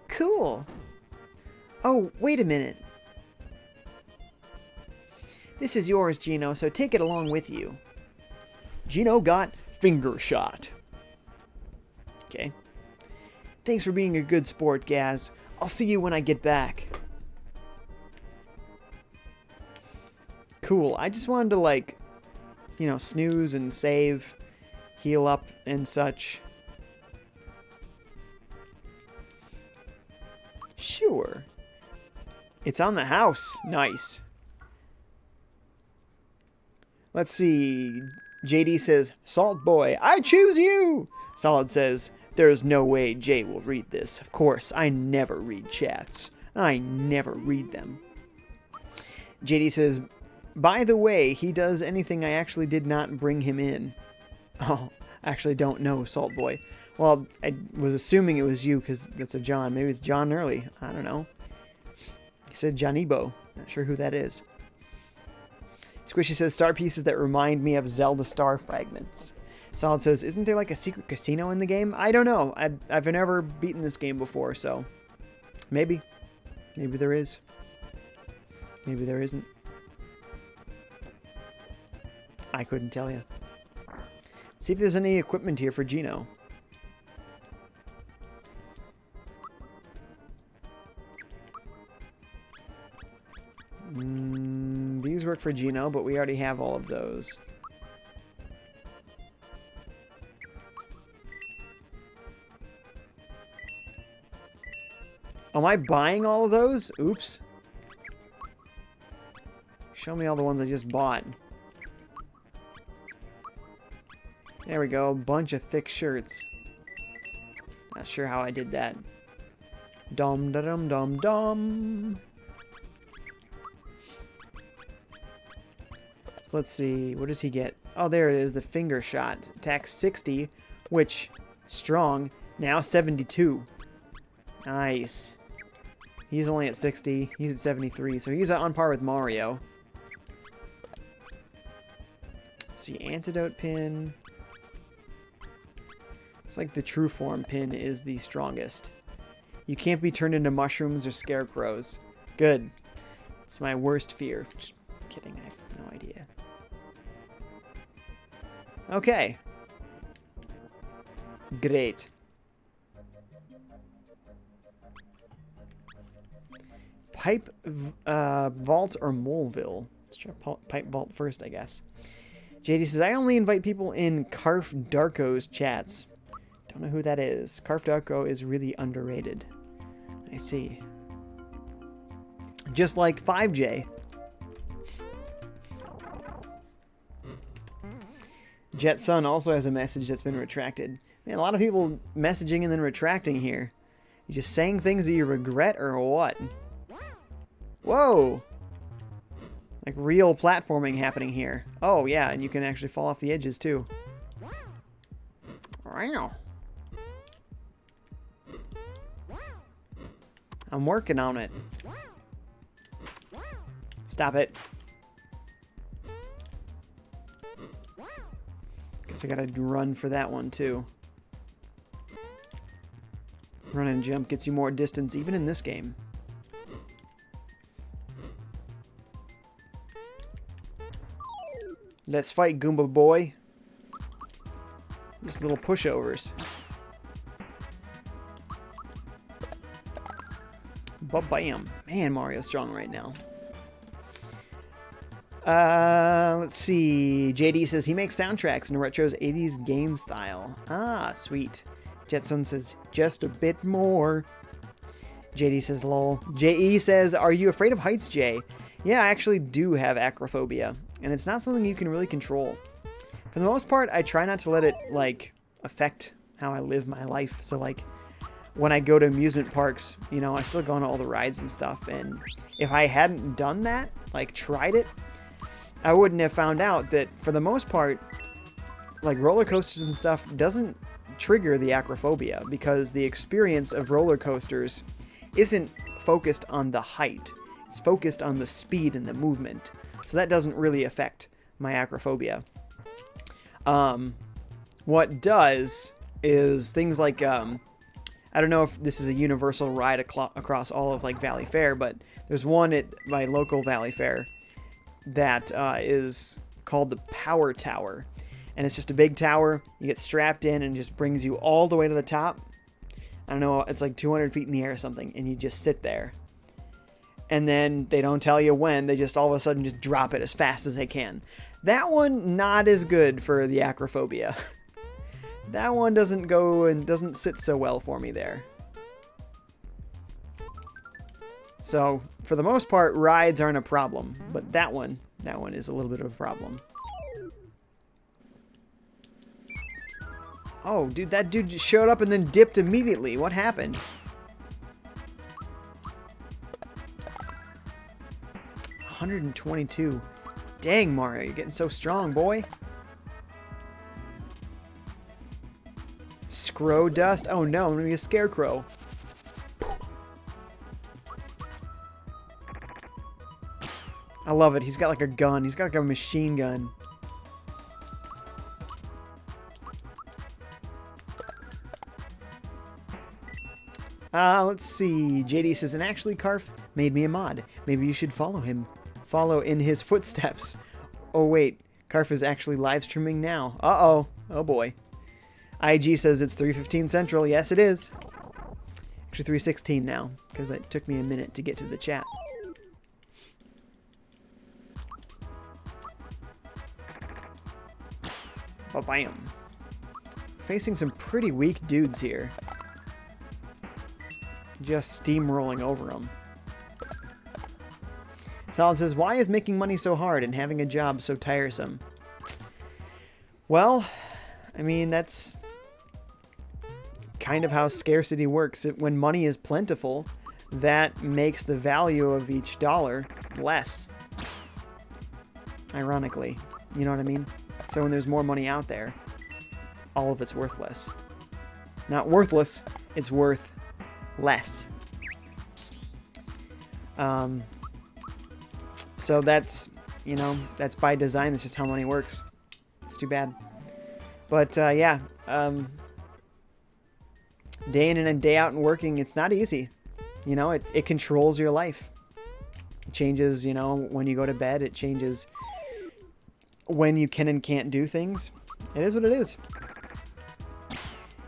Cool. Oh, wait a minute. This is yours, Gino, so take it along with you. Gino got finger shot. Okay. Thanks for being a good sport, Gaz. I'll see you when I get back. Cool. I just wanted to, like, you know, snooze and save, heal up and such. Sure. It's on the house. Nice. Let's see. JD says, Salt Boy, I choose you! Solid says, there's no way Jay will read this. Of course, I never read chats. I never read them. JD says, by the way, he does anything I actually did not bring him in. Oh, I actually don't know, Salt Boy. Well, I was assuming it was you because that's a John. Maybe it's John Early. I don't know. He said Johnnybo. Not sure who that is. Squishy says, star pieces that remind me of Zelda star fragments. Solid says, isn't there like a secret casino in the game? I don't know. I've never beaten this game before, so maybe. Maybe there is. Maybe there isn't. I couldn't tell you. See if there's any equipment here for Gino. These work for Gino, but we already have all of those. Am I buying all of those? Oops. Show me all the ones I just bought. There we go. Bunch of thick shirts. Not sure how I did that. Dum da dum dum dum. So let's see. What does he get? Oh, there it is. The finger shot. Attack 60, which strong. Now 72. Nice. He's only at 60. He's at 73, so he's on par with Mario. Let's see. Antidote pin. Looks like the true form pin is the strongest. You can't be turned into mushrooms or scarecrows. Good. It's my worst fear. Just kidding, I have no idea. Okay. Great. Pipe Vault or Moleville? Let's try Pipe Vault first, I guess. JD says, I only invite people in Carf Darko's chats. Don't know who that is. Carf Darko is really underrated. I see. Just like FiveJay. Jet Sun also has a message that's been retracted. Man, a lot of people messaging and then retracting here. You just saying things that you regret or what? Whoa! Like real platforming happening here. Oh, yeah, and you can actually fall off the edges, too. Wow. I'm working on it. Stop it. Guess I gotta run for that one too. Run and jump gets you more distance even in this game. Let's fight, Goomba boy. Just little pushovers. Ba-bam. Man, Mario's strong right now. Let's see. JD says he makes soundtracks in a retro's 80s game style. Ah, sweet. Jetson says, just a bit more. JD says, lol. JE says, are you afraid of heights, Jay? Yeah, I actually do have acrophobia. And it's not something you can really control. For the most part, I try not to let it, like, affect how I live my life. So, like, when I go to amusement parks, you know, I still go on all the rides and stuff. And if I hadn't done that, like, tried it, I wouldn't have found out that, for the most part, like, roller coasters and stuff doesn't trigger the acrophobia, because the experience of roller coasters isn't focused on the height. It's focused on the speed and the movement. So that doesn't really affect my acrophobia. What does is things like, I don't know if this is a universal ride across all of, like, Valley Fair, but there's one at my local Valley Fair that is called the Power Tower. And it's just a big tower. You get strapped in and it just brings you all the way to the top. I don't know, it's like 200 feet in the air or something, and you just sit there. And then they don't tell you when, they just all of a sudden just drop it as fast as they can. That one, not as good for the acrophobia. That one doesn't go and doesn't sit so well for me there. So, for the most part, rides aren't a problem. But that one is a little bit of a problem. Oh, dude, that dude just showed up and then dipped immediately. What happened? $122. Dang, Mario, you're getting so strong, boy. Scrow dust? Oh no, I'm gonna be a scarecrow. I love it. He's got like a gun. He's got like a machine gun. Let's see. JD says, and actually, Karf made me a mod. Maybe you should follow him. Follow in his footsteps. Oh, wait. Karf is actually live streaming now. Uh-oh. Oh, boy. IG says it's 3:15 Central. Yes, it is. Actually, 3:16 now, because it took me a minute to get to the chat. Ba-bam. Facing some pretty weak dudes here. Just steamrolling over them. Solid says, why is making money so hard and having a job so tiresome? Well, I mean, that's kind of how scarcity works. When money is plentiful, that makes the value of each dollar less. Ironically. You know what I mean? So when there's more money out there, all of it's worthless. Not worthless, it's worth less. So that's, you know, that's by design. That's just how money works. It's too bad. But, yeah. Day in and day out and working, it's not easy. You know, it controls your life. It changes, you know, when you go to bed. It changes when you can and can't do things. It is what it is.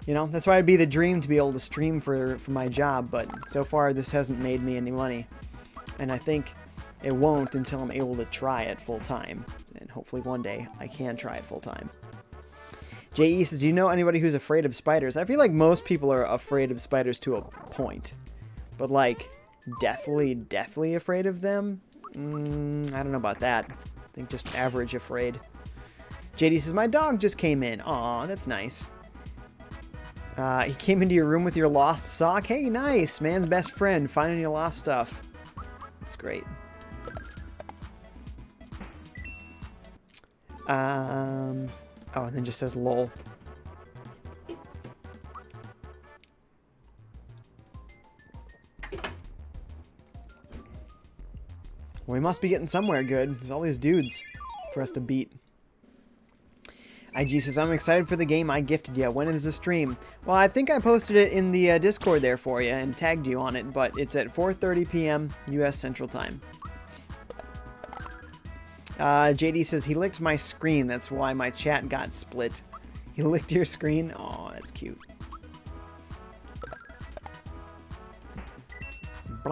You know, that's why it'd be the dream to be able to stream for my job, but so far this hasn't made me any money. And I think it won't until I'm able to try it full time. And hopefully one day I can try it full time. JE says, do you know anybody who's afraid of spiders? I feel like most people are afraid of spiders to a point. But like, deathly afraid of them? I don't know about that. I think just average afraid. JD says, my dog just came in. Aw, that's nice. He came into your room with your lost sock. Hey, nice. Man's best friend, finding your lost stuff. That's great. Oh, and then just says lol. Well, we must be getting somewhere good. There's all these dudes for us to beat. IG says, I'm excited for the game I gifted you. When is the stream? Well, I think I posted it in the Discord there for you and tagged you on it, but it's at 4:30 p.m. U.S. Central Time. JD says, he licked my screen. That's why my chat got split. He licked your screen? Oh, that's cute. I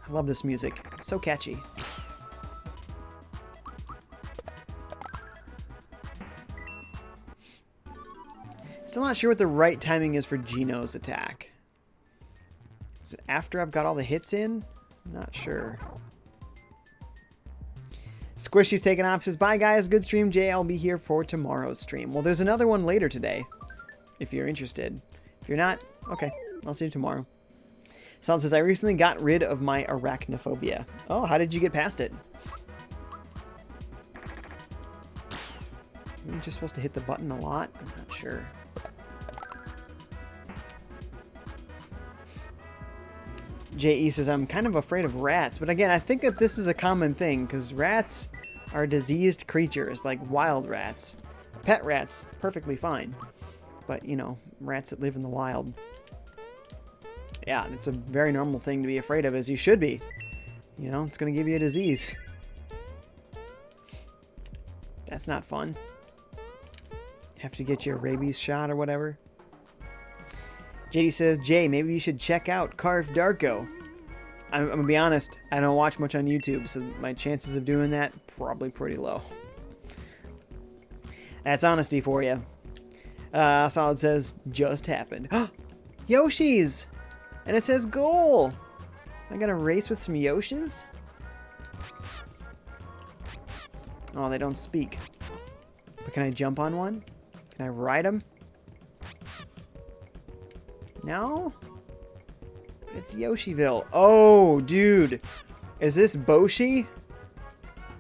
love this music. It's so catchy. Still not sure what the right timing is for Gino's attack. Is it after I've got all the hits in? I'm not sure. Squishy's taking off. Says, bye guys, good stream. Jay, I'll be here for tomorrow's stream. Well, there's another one later today, if you're interested. If you're not, okay, I'll see you tomorrow. Sal says, I recently got rid of my arachnophobia. Oh, how did you get past it? You're just supposed to hit the button a lot? I'm not sure. J.E. says, I'm kind of afraid of rats. But again, I think that this is a common thing, because rats are diseased creatures, like wild rats. Pet rats, perfectly fine. But, you know, rats that live in the wild. Yeah, it's a very normal thing to be afraid of, as you should be. You know, it's going to give you a disease. That's not fun. Have to get your rabies shot or whatever. JD says, Jay, maybe you should check out Carf Darko. I'm going to be honest, I don't watch much on YouTube, so my chances of doing that, probably pretty low. That's honesty for you. Solid says, just happened. Yoshi's! And it says goal! I got a race with some Yoshis? Oh, they don't speak. But can I jump on one? Can I ride them? No? It's Yoshiville. Oh, dude. Is this Boshi?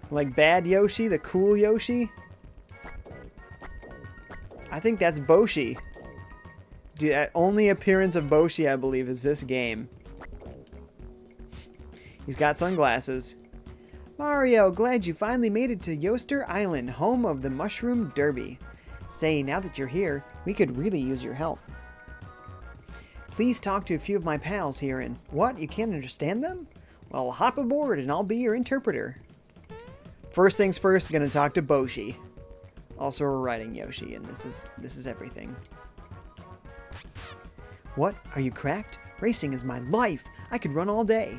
Like bad Yoshi? The cool Yoshi? I think that's Boshi. Dude, only appearance of Boshi, I believe, is this game. He's got sunglasses. Mario, glad you finally made it to Yoster Island, home of the Mushroom Derby. Say, now that you're here, we could really use your help. Please talk to a few of my pals here and... What? You can't understand them? Well, hop aboard and I'll be your interpreter. First things first, gonna talk to Boshi. Also, we're riding Yoshi, and this is everything. What? Are you cracked? Racing is my life. I could run all day.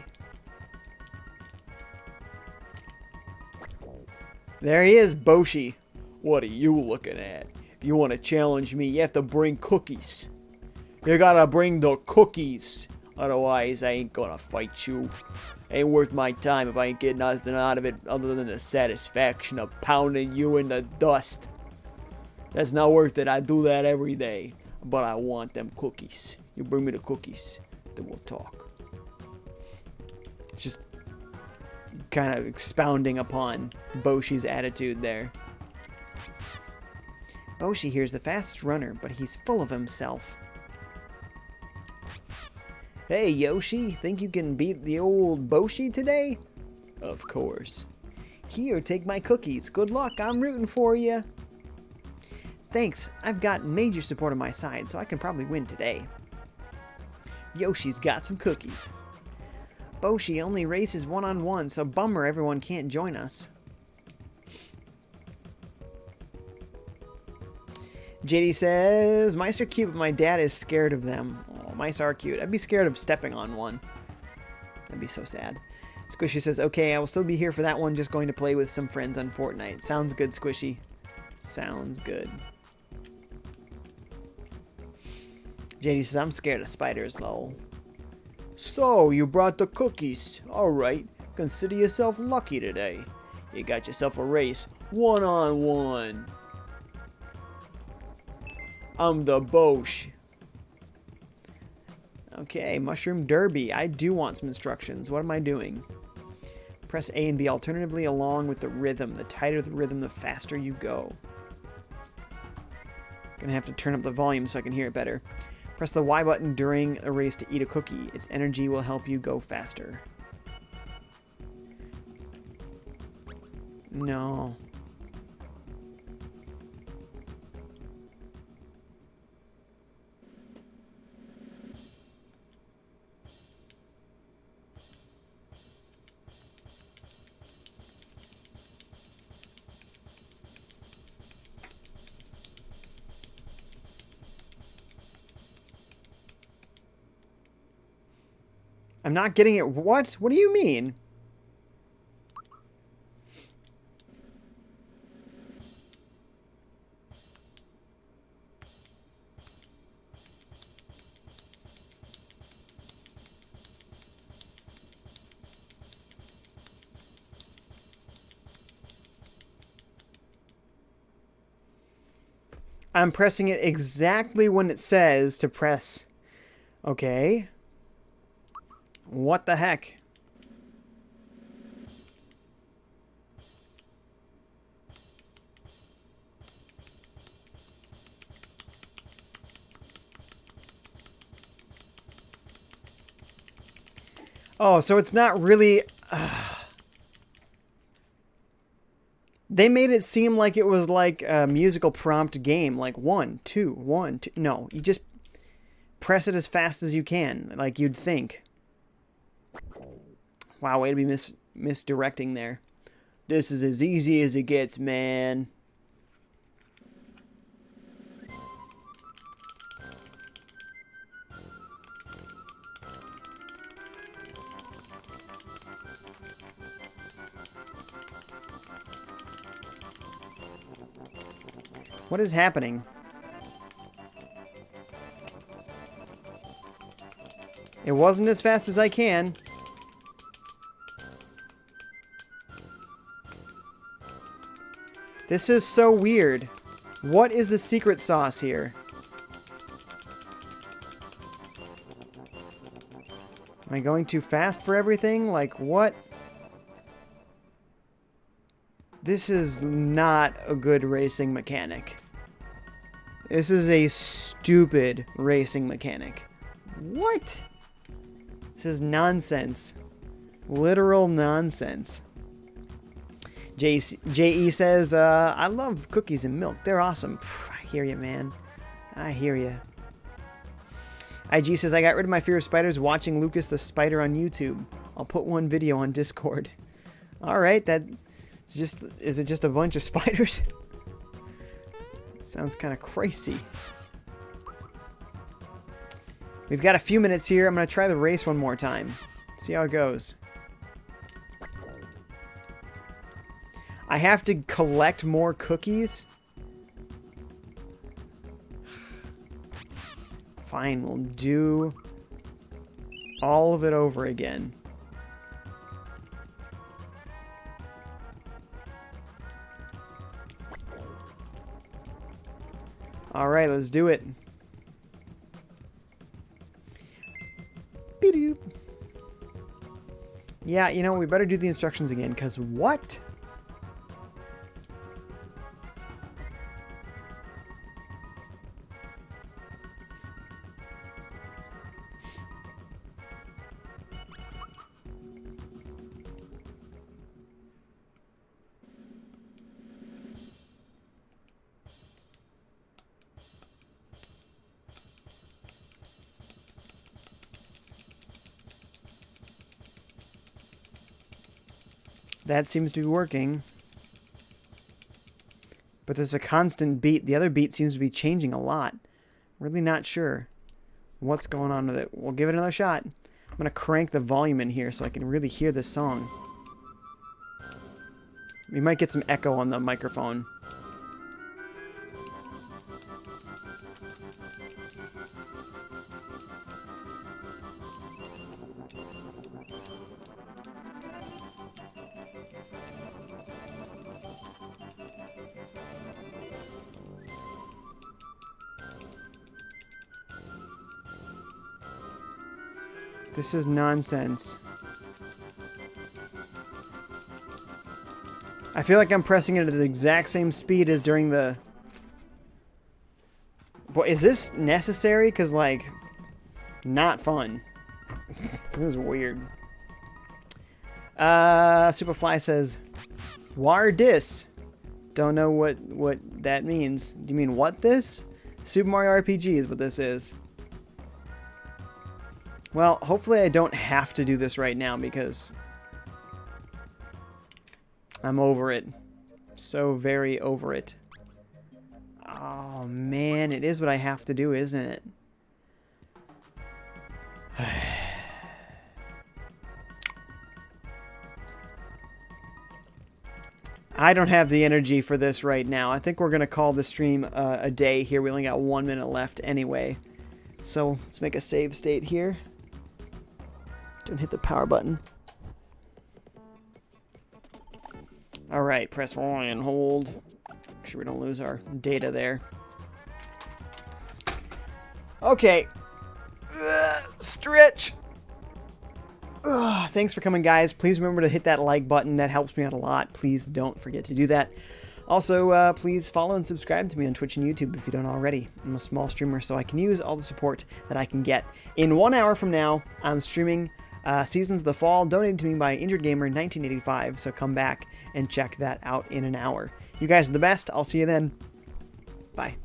There he is, Boshi. What are you looking at? If you want to challenge me, you have to bring cookies. You gotta bring the cookies. Otherwise, I ain't gonna fight you. Ain't worth my time if I ain't getting nothing out of it other than the satisfaction of pounding you in the dust. That's not worth it. I do that every day. But I want them cookies. You bring me the cookies, then we'll talk. Just kind of expounding upon Boshi's attitude there. Boshi here's the fastest runner, but he's full of himself. Hey, Yoshi, think you can beat the old Boshi today? Of course. Here, take my cookies. Good luck, I'm rooting for you. Thanks, I've got major support on my side, so I can probably win today. Yoshi's got some cookies. Boshi only races one-on-one, so bummer everyone can't join us. JD says, mice are cute, but my dad is scared of them. Oh, mice are cute. I'd be scared of stepping on one. That'd be so sad. Squishy says, okay, I will still be here for that one, just going to play with some friends on Fortnite. Sounds good, Squishy. Sounds good. JD says, I'm scared of spiders, lol. So, you brought the cookies. Alright, consider yourself lucky today. You got yourself a race, one-on-one. I'm the Bosch. Okay, Mushroom Derby. I do want some instructions. What am I doing? Press A and B alternatively along with the rhythm. The tighter the rhythm, the faster you go. Gonna have to turn up the volume so I can hear it better. Press the Y button during a race to eat a cookie. Its energy will help you go faster. No. I'm not getting it. What? What do you mean? I'm pressing it exactly when it says to press. Okay. What the heck? Oh, so it's not really... They made it seem like it was like a musical prompt game. Like 1, 2, 1, 2. No, you just press it as fast as you can, like you'd think. Wow, way to be misdirecting there. This is as easy as it gets, man. What is happening? It wasn't as fast as I can. This is so weird. What is the secret sauce here? Am I going too fast for everything? Like, what? This is not a good racing mechanic. This is a stupid racing mechanic. What? This is nonsense. Literal nonsense. J.E. says, I love cookies and milk. They're awesome. Pff, I hear you, man. I hear you. IG says, I got rid of my fear of spiders watching Lucas the Spider on YouTube. I'll put one video on Discord. All right, is it just a bunch of spiders? Sounds kind of crazy. We've got a few minutes here. I'm going to try the race one more time. See how it goes. I have to collect more cookies. Fine, we'll do all of it over again. All right, let's do it. Beep-doop. Yeah, you know, we better do the instructions again, because what? That seems to be working. But there's a constant beat. The other beat seems to be changing a lot. Really not sure what's going on with it. We'll give it another shot. I'm going to crank the volume in here so I can really hear this song. We might get some echo on the microphone. This is nonsense. I feel like I'm pressing it at the exact same speed as during the... But is this necessary? Because, like, not fun. This is weird. Superfly says, War dis. Don't know what that means. Do you mean what this? Super Mario RPG is what this is. Well, hopefully I don't have to do this right now because I'm over it. So very over it. Oh man, it is what I have to do, isn't it? I don't have the energy for this right now. I think we're going to call the stream a day here. We only got 1 minute left anyway. So let's make a save state here. Don't hit the power button. Alright, press Y and hold. Make sure we don't lose our data there. Okay. Stretch. Thanks for coming, guys. Please remember to hit that like button. That helps me out a lot. Please don't forget to do that. Also, please follow and subscribe to me on Twitch and YouTube if you don't already. I'm a small streamer, so I can use all the support that I can get. In 1 hour from now, I'm streaming Seasons of the Fall, donated to me by Injured Gamer 1985, so come back and check that out in an hour. You guys are the best. I'll see you then. Bye.